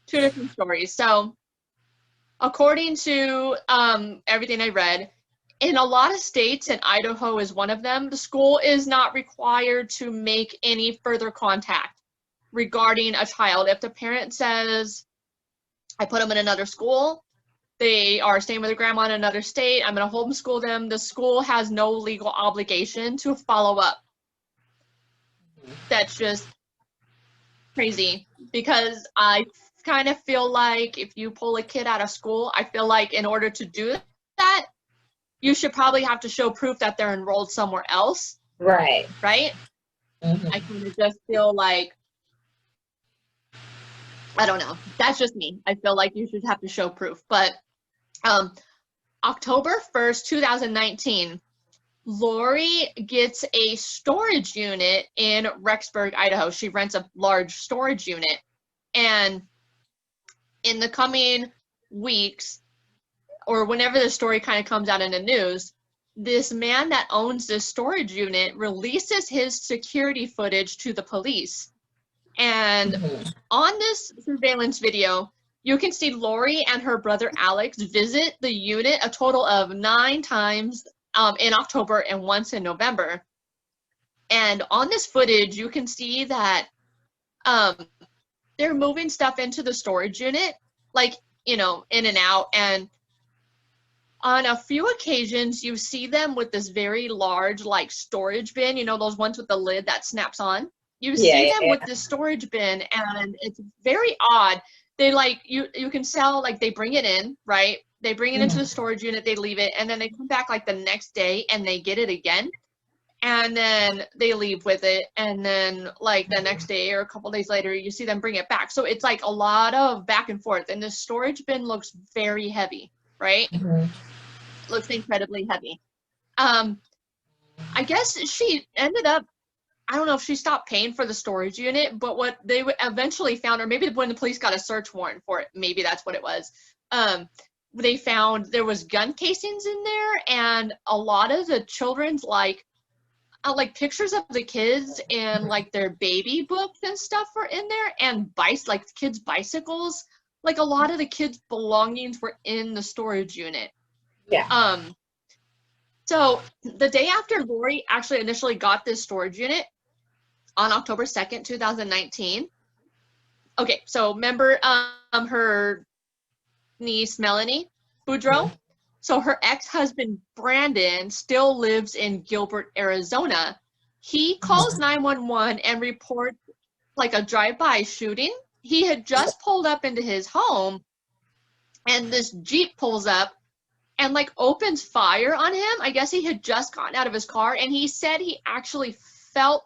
Two different stories. So according to everything I read, in a lot of states, and Idaho is one of them, the school is not required to make any further contact regarding a child. If the parent says, I put them in another school, they are staying with their grandma in another state, I'm going to homeschool them, the school has no legal obligation to follow up. That's just crazy, because I kind of feel like if you pull a kid out of school, I feel like in order to do that, you should probably have to show proof that they're enrolled somewhere else. Right. Right? I kind of just feel like, I don't know. That's just me. I feel like you should have to show proof. But October 1st, 2019, Lori gets a storage unit in Rexburg, Idaho. She rents a large storage unit. And in the coming weeks, or whenever the story kind of comes out in the news, this man that owns this storage unit releases his security footage to the police. And on this surveillance video, you can see Lori and her brother Alex visit the unit a total of 9 times in October and once in November. And on this footage, you can see that they're moving stuff into the storage unit, like, you know, in and out. And on a few occasions, you see them with this very large, like, storage bin, you know, those ones with the lid that snaps on. You see them with this storage bin, and it's very odd. They, like, you can sell, like, they bring it in, right? They bring it into the storage unit, they leave it, and then they come back, like, the next day, and they get it again. And then they leave with it, and then, like, the next day or a couple days later, you see them bring it back. So it's, like, a lot of back and forth, and the storage bin looks very heavy, right? Looks incredibly heavy. I guess she ended up, I don't know if she stopped paying for the storage unit, but what they eventually found, or maybe when the police got a search warrant for it, maybe that's what it was, they found there was gun casings in there, and a lot of the children's, like pictures of the kids and, like, their baby books and stuff were in there, and like kids' bicycles. Like, a lot of the kids' belongings were in the storage unit. So the day after Lori actually initially got this storage unit, on October 2nd, 2019. Okay, so remember her niece, Melanie Boudreaux? So her ex-husband, Brandon, still lives in Gilbert, Arizona. He calls 911 and reports, like, a drive-by shooting. He had just pulled up into his home, and this Jeep pulls up and, like, opens fire on him. I guess he had just gotten out of his car, and he said he actually felt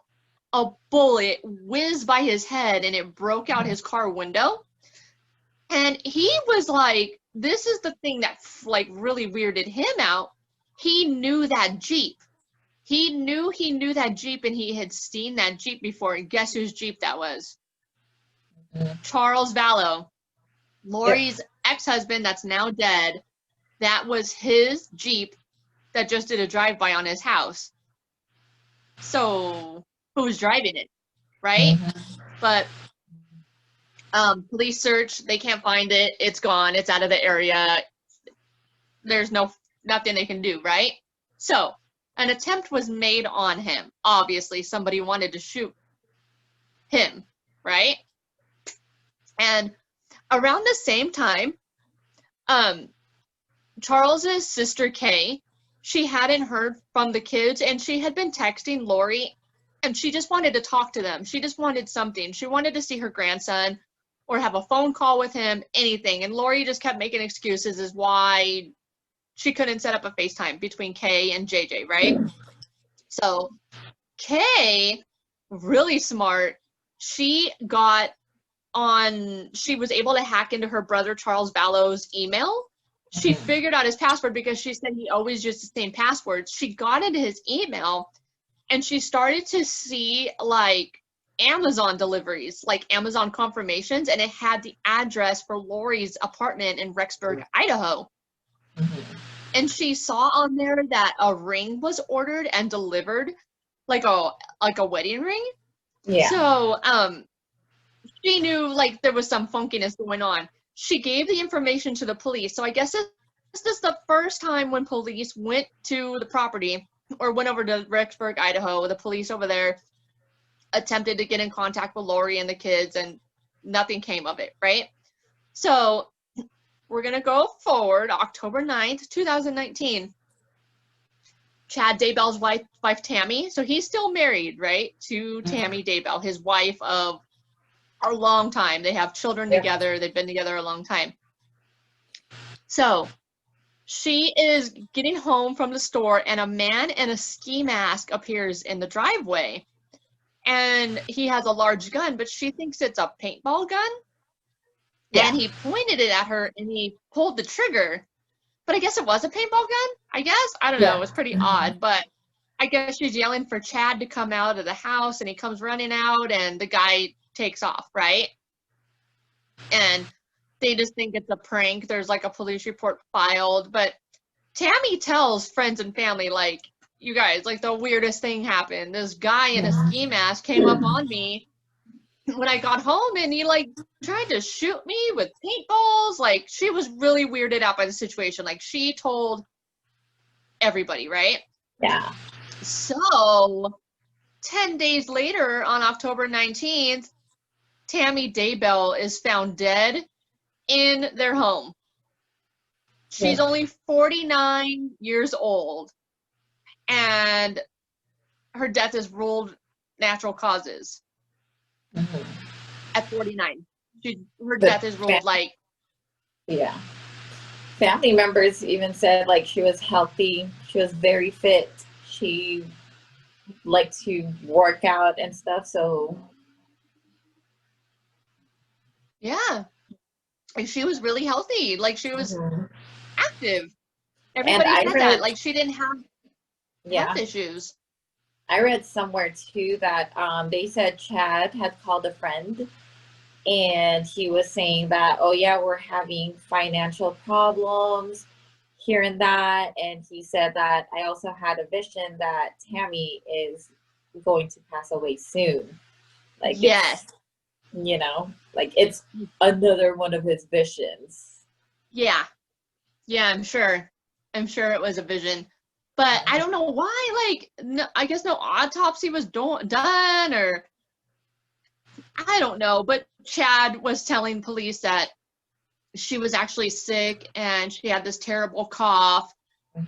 a bullet whizzed by his head and it broke out his car window. And he was like, this is the thing that, like, really weirded him out. He knew that Jeep. He knew that Jeep, and he had seen that Jeep before. And guess whose Jeep that was? Charles Vallow, Lori's ex-husband that's now dead. that was his Jeep that just did a drive-by on his house. So who's driving it, right? But police search, they can't find it. It's gone. It's out of the area. There's nothing they can do, right? So an attempt was made on him. Obviously, somebody wanted to shoot him, right? And around the same time, Charles's sister Kay, she hadn't heard from the kids, and she had been texting Lori, and she just wanted to talk to them. She just wanted something. She wanted to see her grandson or have a phone call with him, anything. And Lori just kept making excuses as why she couldn't set up a FaceTime between Kay and JJ, right? So Kay, really smart, she was able to hack into her brother Charles Vallow's email. She figured out his password because she said he always used the same passwords. She got into his email and she started to see like Amazon deliveries, like Amazon confirmations, and it had the address for Lori's apartment in Rexburg, Idaho. And she saw on there that a ring was ordered and delivered, like a wedding ring. Yeah. So she knew like there was some funkiness going on. She gave the information to the police. So I guess this is the first time when police went to the property or went over to Rexburg, Idaho. The police over there attempted to get in contact with Lori and the kids, and nothing came of it, right? So we're going to go forward, October 9th, 2019. Chad Daybell's wife Tammy. So he's still married, right, to Tammy Daybell, his wife of a long time. They have children together. They've been together a long time. So she is getting home from the store, and a man in a ski mask appears in the driveway. And he has a large gun, but she thinks it's a paintball gun. Yeah. And he pointed it at her, and he pulled the trigger. But I guess it was a paintball gun, I guess. I don't know. It was pretty odd. But I guess she's yelling for Chad to come out of the house, and he comes running out, and the guy takes off, right? And they just think it's a prank. There's like a police report filed. But Tammy tells friends and family, like, you guys, like the weirdest thing happened. This guy in a ski mask came up on me when I got home, and he like tried to shoot me with paintballs. Like, she was really weirded out by the situation. Like, she told everybody, right? Yeah. So 10 days later, on October 19th, Tammy Daybell is found dead in their home. She's only 49 years old, and her death is ruled natural causes. At 49, her death is ruled like. Yeah. Family members even said like she was healthy. She was very fit. She liked to work out and stuff. So. Yeah. And she was really healthy. Like, she was active. Everybody said that. Like, she didn't have health issues. I read somewhere too that they said Chad had called a friend, and he was saying that, oh yeah, we're having financial problems here and that. And he said that I also had a vision that Tammy is going to pass away soon. Like, yes. You know, like it's another one of his visions. Yeah. Yeah, I'm sure it was a vision. But I don't know why, like, no, I guess no autopsy was done, or I don't know. But Chad was telling police that she was actually sick, and she had this terrible cough,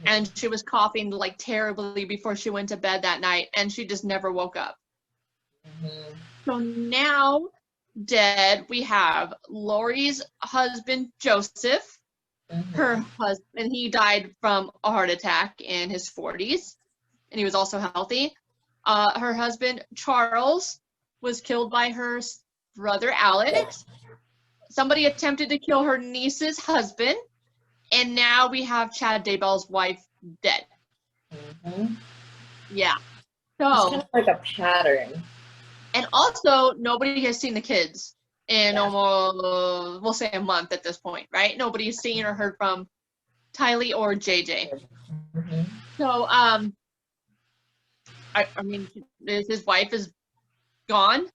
and she was coughing like terribly before she went to bed that night, and she just never woke up. So now dead, we have Lori's husband, Joseph. Her husband, he died from a heart attack in his 40s, and he was also healthy. Her husband, Charles, was killed by her brother, Alex. Somebody attempted to kill her niece's husband, and now we have Chad Daybell's wife dead. Yeah. So it's kind of like a pattern. And also, nobody has seen the kids in almost, we'll say, a month at this point, right? Nobody's seen or heard from Tylee or JJ. Mm-hmm. So, I mean, his wife is gone.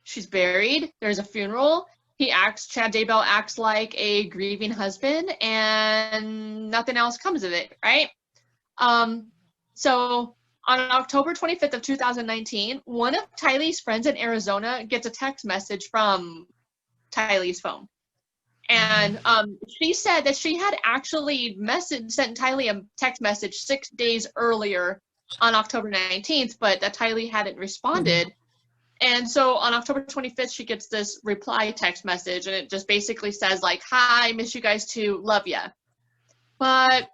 She's buried. There's a funeral. Chad Daybell acts like a grieving husband, and nothing else comes of it, right? So on October 25th of 2019, one of Tylee's friends in Arizona gets a text message from Tylee's phone. And she said that she had actually sent Tylee a text message 6 days earlier on October 19th, but that Tylee hadn't responded. And so on October 25th, she gets this reply text message, and it just basically says like, "Hi, miss you guys too, love ya." But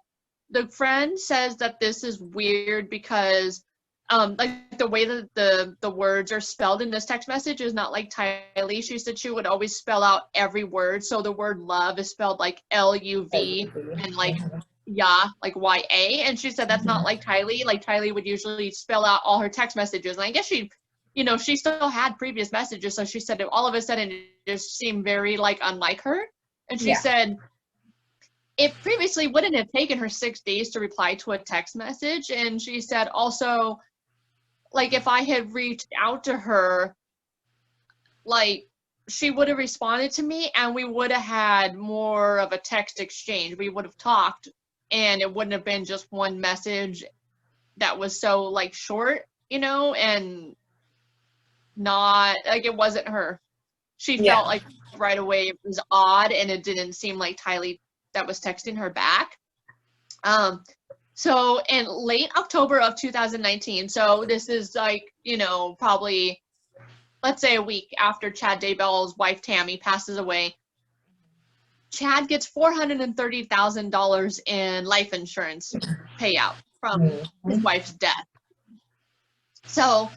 the friend says that this is weird because like the way that the words are spelled in this text message is not like Tylee. She said she would always spell out every word. So the word love is spelled like L-U-V and like yeah, like Y-A. And she said that's not like Tylee. Like Tylee would usually spell out all her text messages. And I guess she still had previous messages. So she said all of a sudden it just seemed very like unlike her. And she said it previously wouldn't have taken her 6 days to reply to a text message. And she said also, like, if I had reached out to her, like, she would have responded to me and we would have had more of a text exchange. We would have talked and it wouldn't have been just one message that was so, like, short, and not, like, it wasn't her. She felt like right away it was odd and it didn't seem like Tylee that was texting her back. So in late October of 2019, so this is like, probably, let's say a week after Chad Daybell's wife, Tammy, passes away, Chad gets $430,000 in life insurance payout from his wife's death. So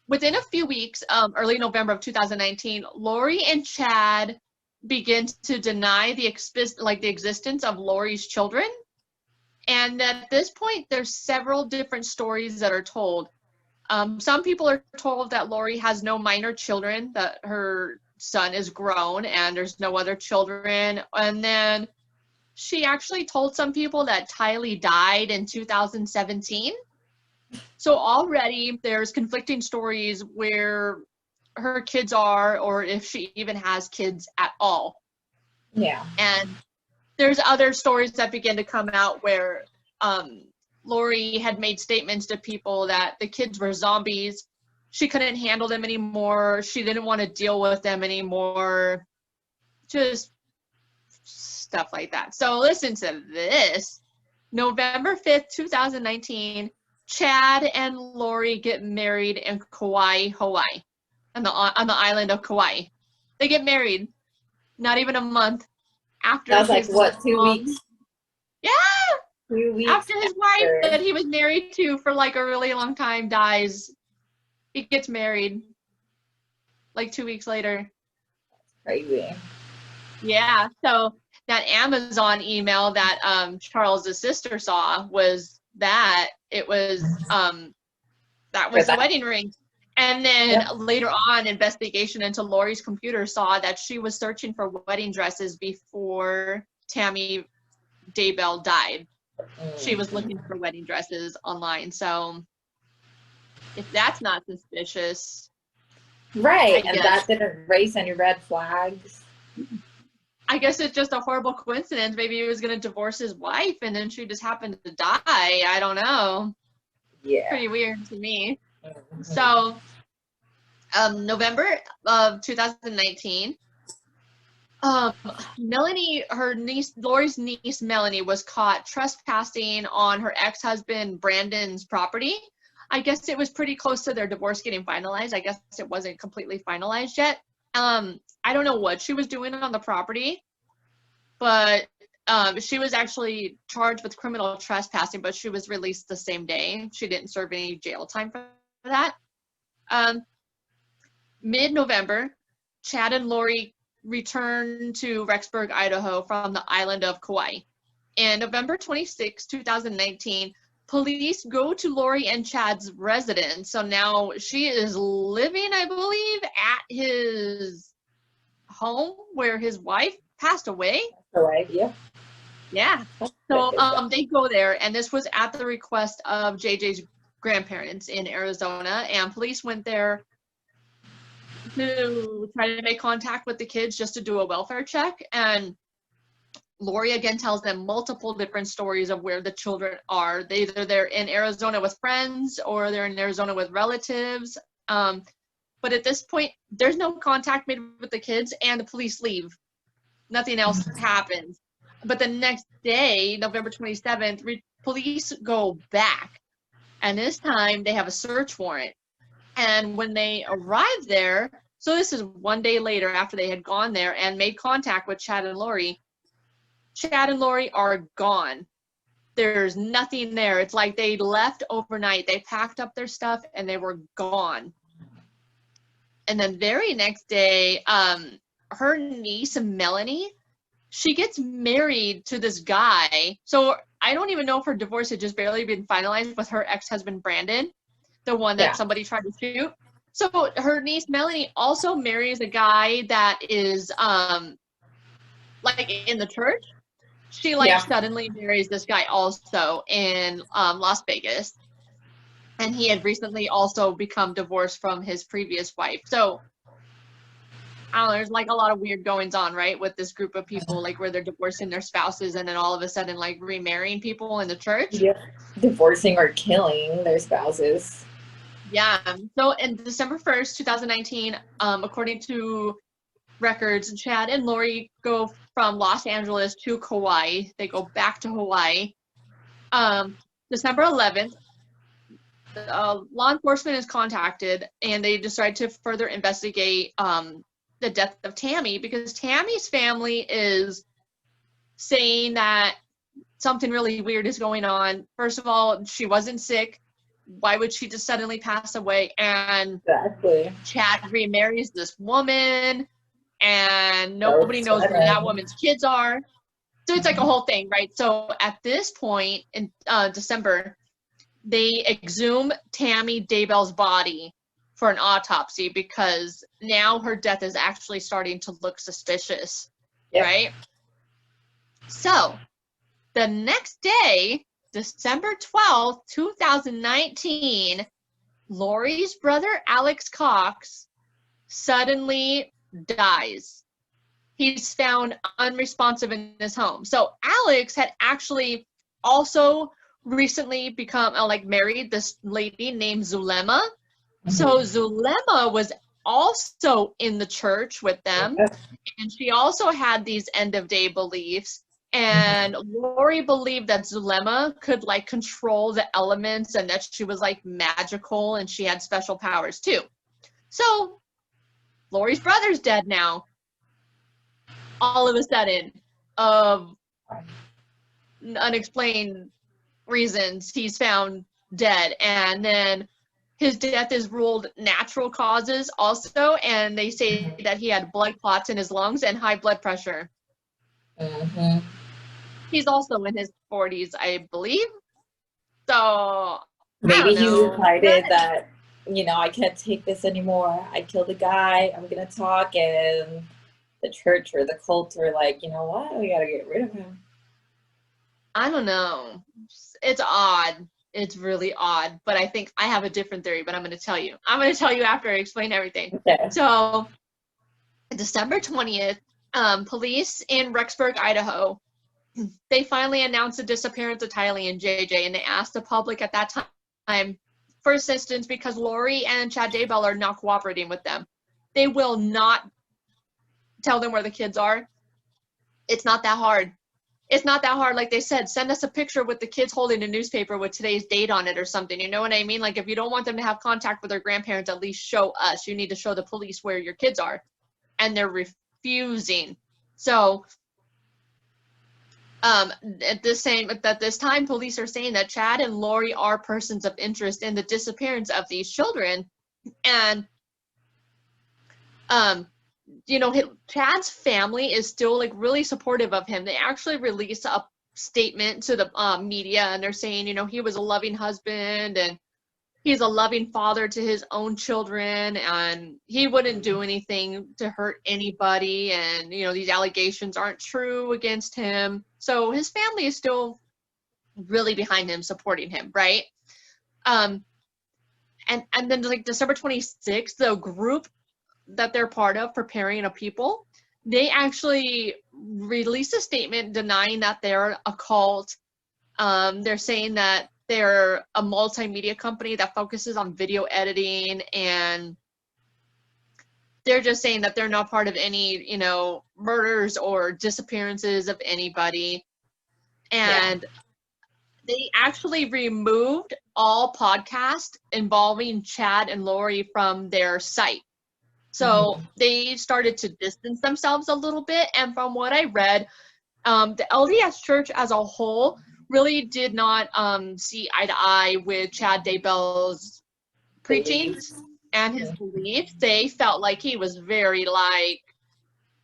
within a few weeks, early November of 2019, Lori and Chad begin to deny the existence of Lori's children. And at this point, there's several different stories that are told. Some people are told that Lori has no minor children, that her son is grown and there's no other children. And then she actually told some people that Tylee died in 2017. So already there's conflicting stories where her kids are, or if she even has kids at all. Yeah. And there's other stories that begin to come out where Lori had made statements to people that the kids were zombies. She couldn't handle them anymore. She didn't want to deal with them anymore. Just stuff like that. So listen to this. November 5th, 2019, Chad and Lori get married in Kauai, Hawaii, on the island of Kauai. They get married not even a month after. That was like, what, 2 weeks? Yeah! 2 weeks after his wife that he was married to for like a really long time dies. He gets married like 2 weeks later. Crazy. Yeah, so that Amazon email that Charles's sister saw was that it was that was the wedding ring. And then later on, investigation into Lori's computer saw that she was searching for wedding dresses before Tammy Daybell died. She was looking for wedding dresses online. So if that's not suspicious. Right, and that didn't raise any red flags. I guess it's just a horrible coincidence. Maybe he was going to divorce his wife and then she just happened to die. I don't know. Yeah. Pretty weird to me. So, November of 2019, Melanie, her niece, Lori's niece, Melanie, was caught trespassing on her ex-husband Brandon's property. I guess it was pretty close to their divorce getting finalized. I guess it wasn't completely finalized yet. I don't know what she was doing on the property, but she was actually charged with criminal trespassing, but she was released the same day. She didn't serve any jail time for that. Mid-November, Chad and Lori returned to Rexburg, Idaho from the island of Kauai. And November 26, 2019, police go to Lori and Chad's residence. So now she is living, I believe, at his home where his wife passed away. Right, yeah. Yeah. So they go there, and this was at the request of JJ's grandparents in Arizona, and police went there to try to make contact with the kids just to do a welfare check. And Lori again tells them multiple different stories of where the children are. Either they're in Arizona with friends or they're in Arizona with relatives. But at this point, there's no contact made with the kids, and the police leave. Nothing else happens. But the next day, November 27th, police go back. And this time they have a search warrant. And when they arrive there, so this is one day later after they had gone there and made contact with Chad and Lori are gone. There's nothing there. It's like they left overnight. They packed up their stuff and they were gone. And then very next day, her niece, Melanie, she gets married to this guy. So I don't even know if her divorce had just barely been finalized with her ex-husband, Brandon, the one that somebody tried to shoot. So her niece, Melanie, also marries a guy that is like in the church. She suddenly marries this guy also in Las Vegas. And he had recently also become divorced from his previous wife. So I don't know, there's like a lot of weird goings on, right, with this group of people, like where they're divorcing their spouses and then all of a sudden like remarrying people in the church. Yeah, divorcing or killing their spouses. Yeah. So in December 1st, 2019, according to records, Chad and Lori go from Los Angeles to Kauai. They go back to Hawaii. December 11th, law enforcement is contacted and they decide to further investigate the death of Tammy, because Tammy's family is saying that something really weird is going on. First of all, she wasn't sick. Why would she just suddenly pass away? And Chad remarries this woman and nobody knows where that woman's kids are. So it's like a whole thing, right? So at this point in December, they exhume Tammy Daybell's body for an autopsy because now her death is actually starting to look suspicious, right? So the next day, December 12th, 2019, Lori's brother, Alex Cox, suddenly dies. He's found unresponsive in his home. So Alex had actually also recently become married this lady named Zulema. So Zulema was also in the church with them, and she also had these end of day beliefs. And Lori believed that Zulema could control the elements and that she was magical and she had special powers too. So Lori's brother's dead now. All of a sudden, of unexplained reasons, he's found dead, and then his death is ruled natural causes also, and they say that he had blood clots in his lungs and high blood pressure. He's also in his 40s, I believe. So maybe he decided that, I can't take this anymore. I killed a guy. I'm going to talk, and the church or the cult are like, you know what? We got to get rid of him. I don't know. It's odd. It's really odd, but I think I have a different theory, but I'm going to tell you. I'm going to tell you after I explain everything. Okay. So, December 20th, police in Rexburg, Idaho, they finally announced the disappearance of Tylee and JJ, and they asked the public at that time for assistance because Lori and Chad Daybell are not cooperating with them. They will not tell them where the kids are. It's not that hard. It's not that hard. Like they said, send us a picture with the kids holding a newspaper with today's date on it or something. You know what I mean? Like, if you don't want them to have contact with their grandparents, at least show us. You need to show the police where your kids are. And they're refusing. So, at this time, police are saying that Chad and Lori are persons of interest in the disappearance of these children. And, Chad's family is still really supportive of him. They actually released a statement to the media, and they're saying, he was a loving husband and he's a loving father to his own children, and he wouldn't do anything to hurt anybody. And, these allegations aren't true against him. So his family is still really behind him, supporting him, right? And then like December 26th, the group that they're part of, Preparing a People, they actually released a statement denying that they're a cult. They're saying that they're a multimedia company that focuses on video editing, and they're just saying that they're not part of any, murders or disappearances of anybody. And they actually removed all podcasts involving Chad and Lori from their site. So they started to distance themselves a little bit. And from what I read, the LDS Church as a whole really did not see eye to eye with Chad Daybell's preachings and his beliefs. They felt like he was very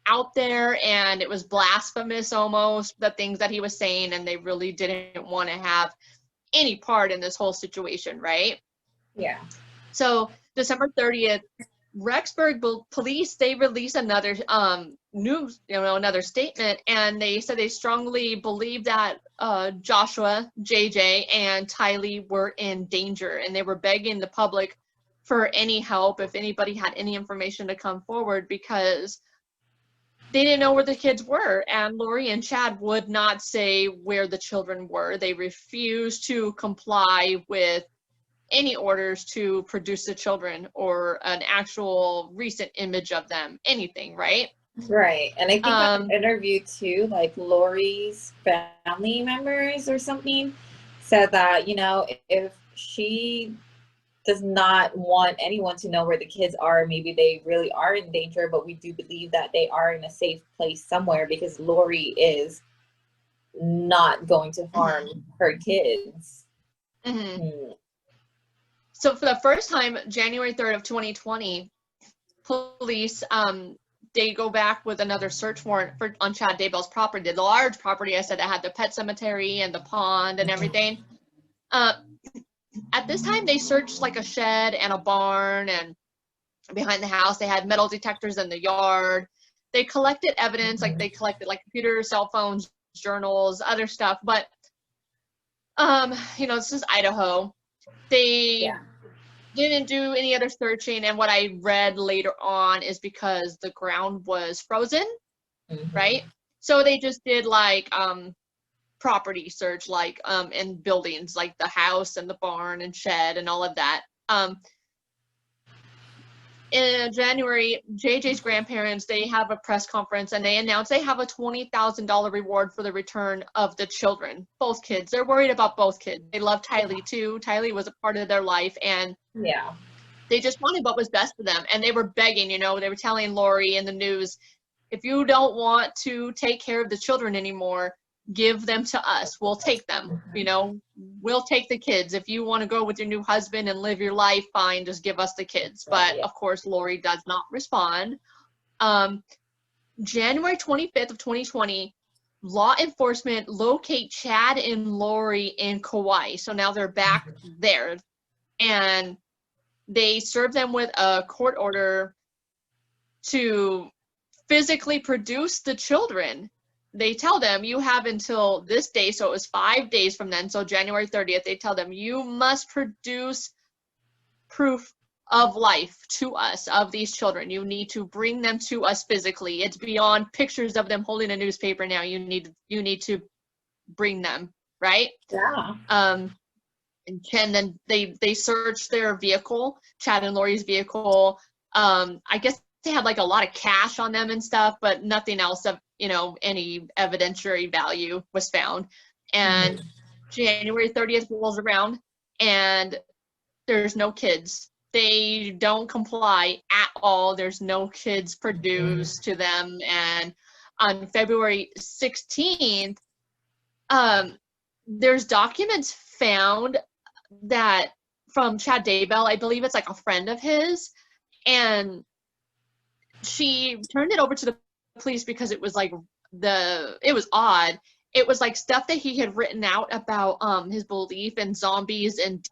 out there, and it was blasphemous almost, the things that he was saying, and they really didn't want to have any part in this whole situation, right? Yeah. So December 30th, Rexburg police, they released another news, another statement, and they said they strongly believe that Joshua, JJ, and Tylee were in danger, and they were begging the public for any help if anybody had any information to come forward, because they didn't know where the kids were, and Lori and Chad would not say where the children were. They refused to comply with any orders to produce the children or an actual recent image of them, anything, right? Right. And I think on the interview too, like Lori's family members or something said that, if she does not want anyone to know where the kids are, maybe they really are in danger, but we do believe that they are in a safe place somewhere, because Lori is not going to harm her kids. So for the first time, January 3rd of 2020, police, they go back with another search warrant on Chad Daybell's property, the large property I said that had the pet cemetery and the pond and everything. At this time, they searched like a shed and a barn, and behind the house, they had metal detectors in the yard. They collected evidence, they collected computers, cell phones, journals, other stuff. But, this is Idaho. They didn't do any other searching, and what I read later on is because the ground was frozen, right? So they just did property search, in buildings, like the house and the barn and shed and all of that. In January, JJ's grandparents, they have a press conference, and they announced they have a $20,000 reward for the return of the children, both kids. They're worried about both kids. They love Tylee too. Tylee was a part of their life, and they just wanted what was best for them. And they were begging, they were telling Lori in the news, if you don't want to take care of the children anymore, give them to us. We'll take them. We'll take the kids. If you want to go with your new husband and live your life, fine, just give us the kids. But of course, Lori does not respond. January 25th of 2020, law enforcement locate Chad and Lori in Kauai. So now they're back there, and they serve them with a court order to physically produce the children. They tell them, you have until this day, so it was 5 days from then, so January 30th, they tell them, you must produce proof of life to us, of these children. You need to bring them to us physically. It's beyond pictures of them holding a newspaper now. You need to bring them, right? Yeah. And then they searched their vehicle, Chad and Lori's vehicle. I guess they had a lot of cash on them and stuff, but nothing else of any evidentiary value was found. And January 30th rolls around, and there's no kids. They don't comply at all. There's no kids produced to them. And on February 16th, there's documents found that from Chad Daybell, I believe it's a friend of his, and she turned it over to the police because it was it was odd. It was stuff that he had written out about his belief in zombies and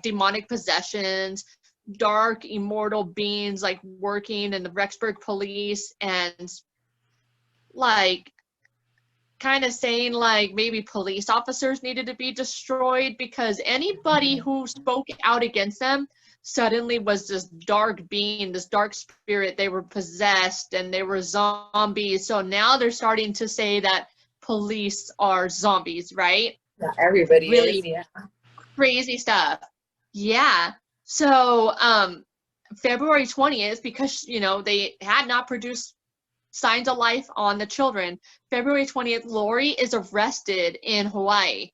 demonic possessions, dark immortal beings working in the Rexburg police, and kind kind of saying like maybe police officers needed to be destroyed because anybody who spoke out against them suddenly was this dark being, this dark spirit. They were possessed and they were zombies. So now they're starting to say that police are zombies, right? Not everybody Really is, yeah. crazy stuff. Yeah. So February 20th, because they had not produced signs of life on the children, February 20th, Lori is arrested in Hawaii.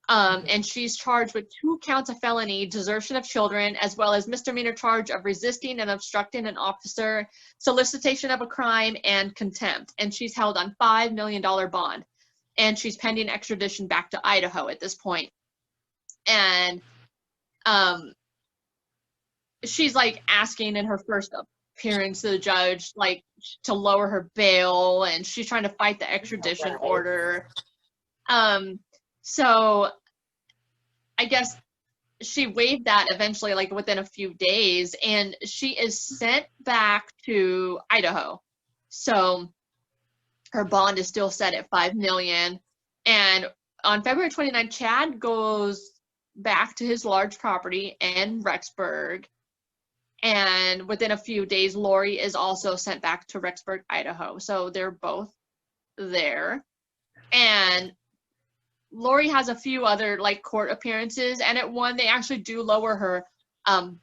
And she's charged with 2 counts of felony, desertion of children, as well as misdemeanor charge of resisting and obstructing an officer, solicitation of a crime, and contempt. And she's held on $5 million bond. And she's pending extradition back to Idaho at this point. And she's like asking in her first appearance to the judge, like, to lower her bail, and she's trying to fight the extradition order. So I guess she waived that eventually, like within a few days, and she is sent back to Idaho. So her bond is still set at $5 million. And on February 29th, Chad goes back to his large property in Rexburg. And within a few days, Lori is also sent back to Rexburg, Idaho. So they're both there. And Lori has a few other like court appearances, and at one they actually do lower her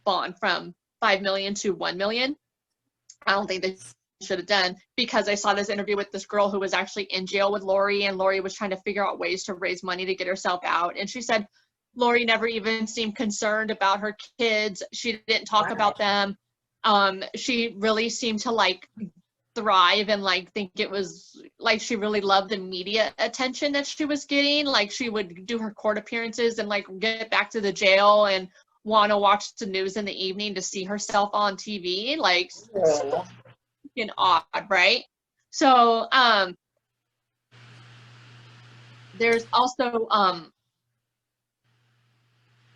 bond from $5 million to $1 million. I don't think they should have done, because I saw this interview with this girl who was actually in jail with Lori, and Lori was trying to figure out ways to raise money to get herself out. And she said Lori never even seemed concerned about her kids. She didn't talk about them. She really seemed to like thrive and like think it was like she really loved the media attention that she was getting. Like she would do her court appearances and like get back to the jail and want to watch the news in the evening to see herself on TV. Like fucking odd, right? So there's also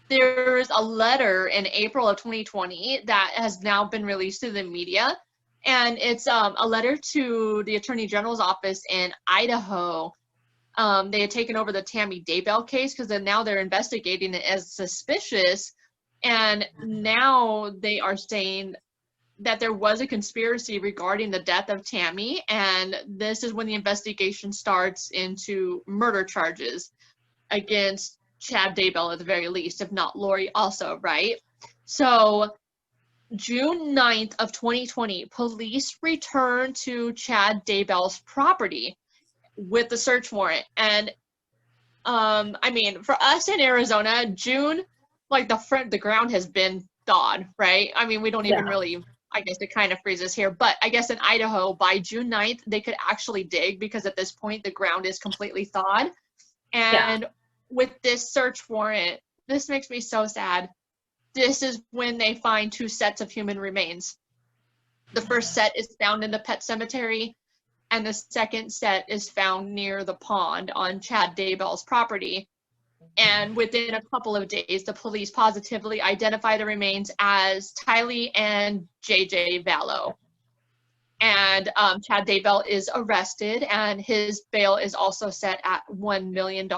there's a letter in April of 2020 that has now been released to the media. And it's a letter to the Attorney General's office in Idaho. They had taken over the Tammy Daybell case because now they're investigating it as suspicious. And now they are saying that there was a conspiracy regarding the death of Tammy. And this is when the investigation starts into murder charges against Chad Daybell at the very least, if not Lori also, right? So June 9th of 2020, police returned to Chad Daybell's property with the search warrant. And I mean, for us in Arizona, June, like the ground has been thawed, right? I mean, we don't even really, I guess it kind of freezes here, but I guess in Idaho by June 9th, they could actually dig because at this point the ground is completely thawed. And with this search warrant, this makes me so sad. This is when they find 2 sets of human remains. The first set is found in the pet cemetery, and the second set is found near the pond on Chad Daybell's property. And within a couple of days, the police positively identify the remains as Tylee and JJ Vallow. And Chad Daybell is arrested, and his bail is also set at $1 million.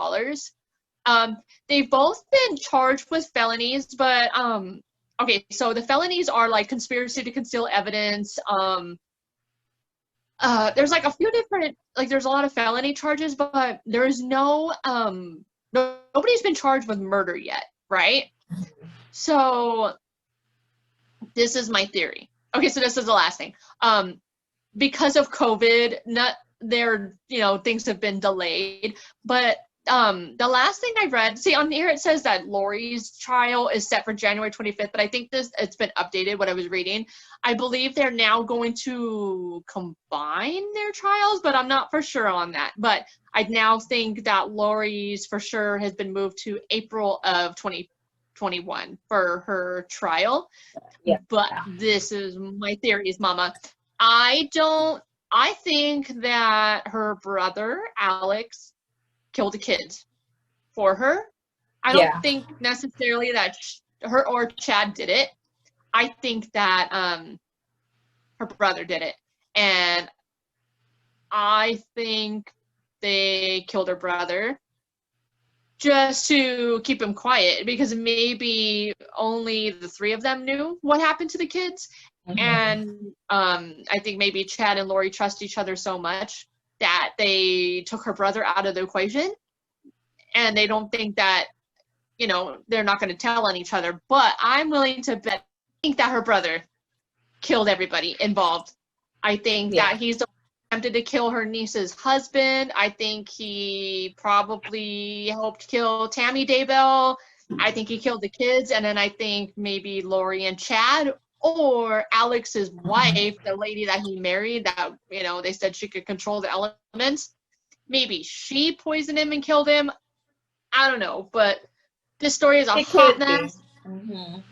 They've both been charged with felonies, but okay, so the felonies are like conspiracy to conceal evidence. There's like a few different, like there's a lot of felony charges, but there's no nobody's been charged with murder yet, right? So this is my theory. Okay, so this is the last thing. Because of COVID, things have been delayed, but the last thing I read, see on here it says that Lori's trial is set for January 25th, but I think it's been updated what I was reading. I believe they're now going to combine their trials, but I'm not for sure on that. But I now think that Lori's for sure has been moved to April of 2021 for her trial. Yeah. But this is my theories, Mama. I think that her brother, Alex, killed the kids for her. I don't think necessarily that her or Chad did it. I think that her brother did it. And I think they killed her brother just to keep him quiet, because maybe only the three of them knew what happened to the kids. Mm-hmm. And I think maybe Chad and Lori trust each other so much that they took her brother out of the equation, and they don't think that, you know, they're not going to tell on each other. But I'm willing to bet, I think that her brother killed everybody involved. I think that he's the one who attempted to kill her niece's husband. I think he probably helped kill Tammy Daybell. I think he killed the kids. And then I think maybe Lori and Chad, or Alex's wife, the lady that he married, that, you know, they said she could control the elements. Maybe she poisoned him and killed him. I don't know, but this story is a hot mess. Mm-hmm. And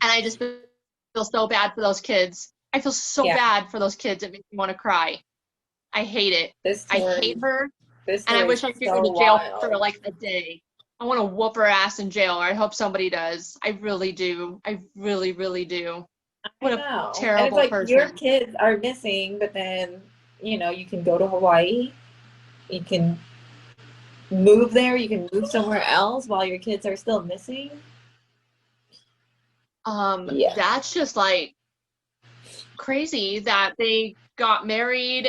I just feel so bad for those kids. I feel so bad for those kids. It makes me want to cry. I hate it. I hate her. And I wish I could go to jail for like a day. I want to whoop her ass in jail. I hope somebody does. I really do. I really, really do. What a terrible and it's like person. Your kids are missing, but then, you know, you can go to Hawaii. You can move there. You can move somewhere else while your kids are still missing. That's just like crazy that they got married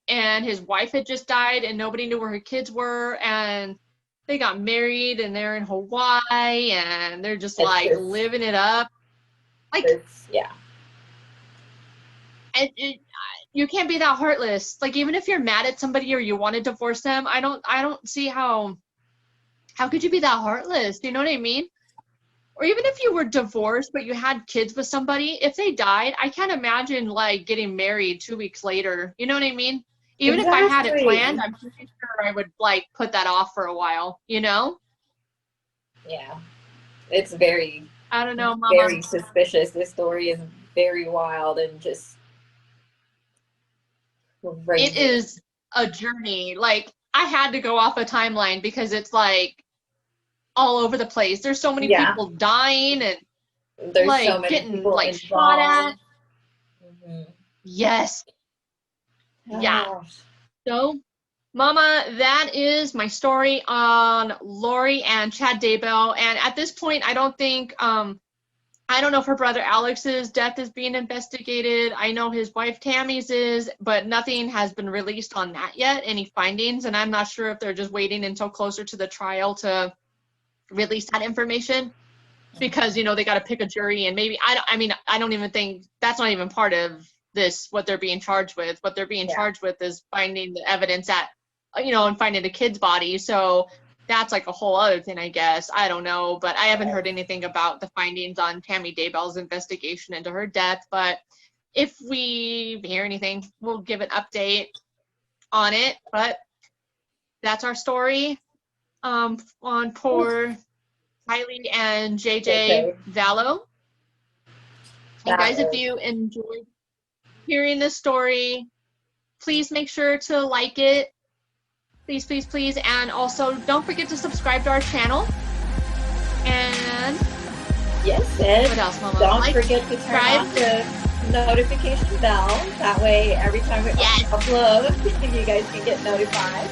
and his wife had just died and nobody knew where her kids were, and they got married and they're in Hawaii and they're just living it up. Like, and you can't be that heartless. Like, even if you're mad at somebody or you want to divorce them, I don't see how could you be that heartless? Do you know what I mean? Or even if you were divorced but you had kids with somebody, if they died, I can't imagine like getting married 2 weeks later. You know what I mean? Even if I had it planned, I'm pretty sure I would like put that off for a while, you know? Yeah. It's very, I don't know, Mama. Very suspicious. This story is very wild and just crazy. It is a journey. Like, I had to go off a timeline because it's like all over the place. There's so many people dying and there's like so many getting people like involved. shot at. Mm-hmm. Yes. Oh. Yeah. So, Mama, that is my story on Lori and Chad Daybell. And at this point, I don't think, I don't know if her brother Alex's death is being investigated. I know his wife Tammy's is, but nothing has been released on that yet, any findings. And I'm not sure if they're just waiting until closer to the trial to release that information, because, you know, they got to pick a jury, and maybe, I don't even think that's not even part of this, what they're being charged with. What they're being charged with is finding the evidence at, you know, and finding a kid's body. So that's like a whole other thing, I guess. I don't know, but I haven't heard anything about the findings on Tammy Daybell's investigation into her death. But if we hear anything, we'll give an update on it. But that's our story on poor Tylee and JJ Vallow. And guys, if you enjoyed hearing this story, please make sure to like it. Please, please, please. And also, don't forget to subscribe to our channel. And what else, Mama? Don't forget to turn on the notification bell. That way, every time we upload, you guys can get notified.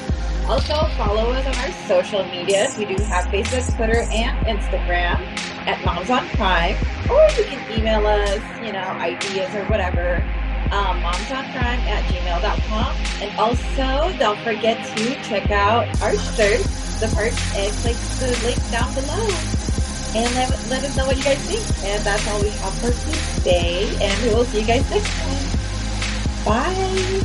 Also, follow us on our social medias. We do have Facebook, Twitter, and Instagram at Momsoncrime. Or you can email us, you know, ideas or whatever. Momsoncrime@gmail.com. And also, don't forget to check out our shirts, the merch, and click the link down below. And let us know what you guys think. And that's all we have for today. And we will see you guys next time. Bye.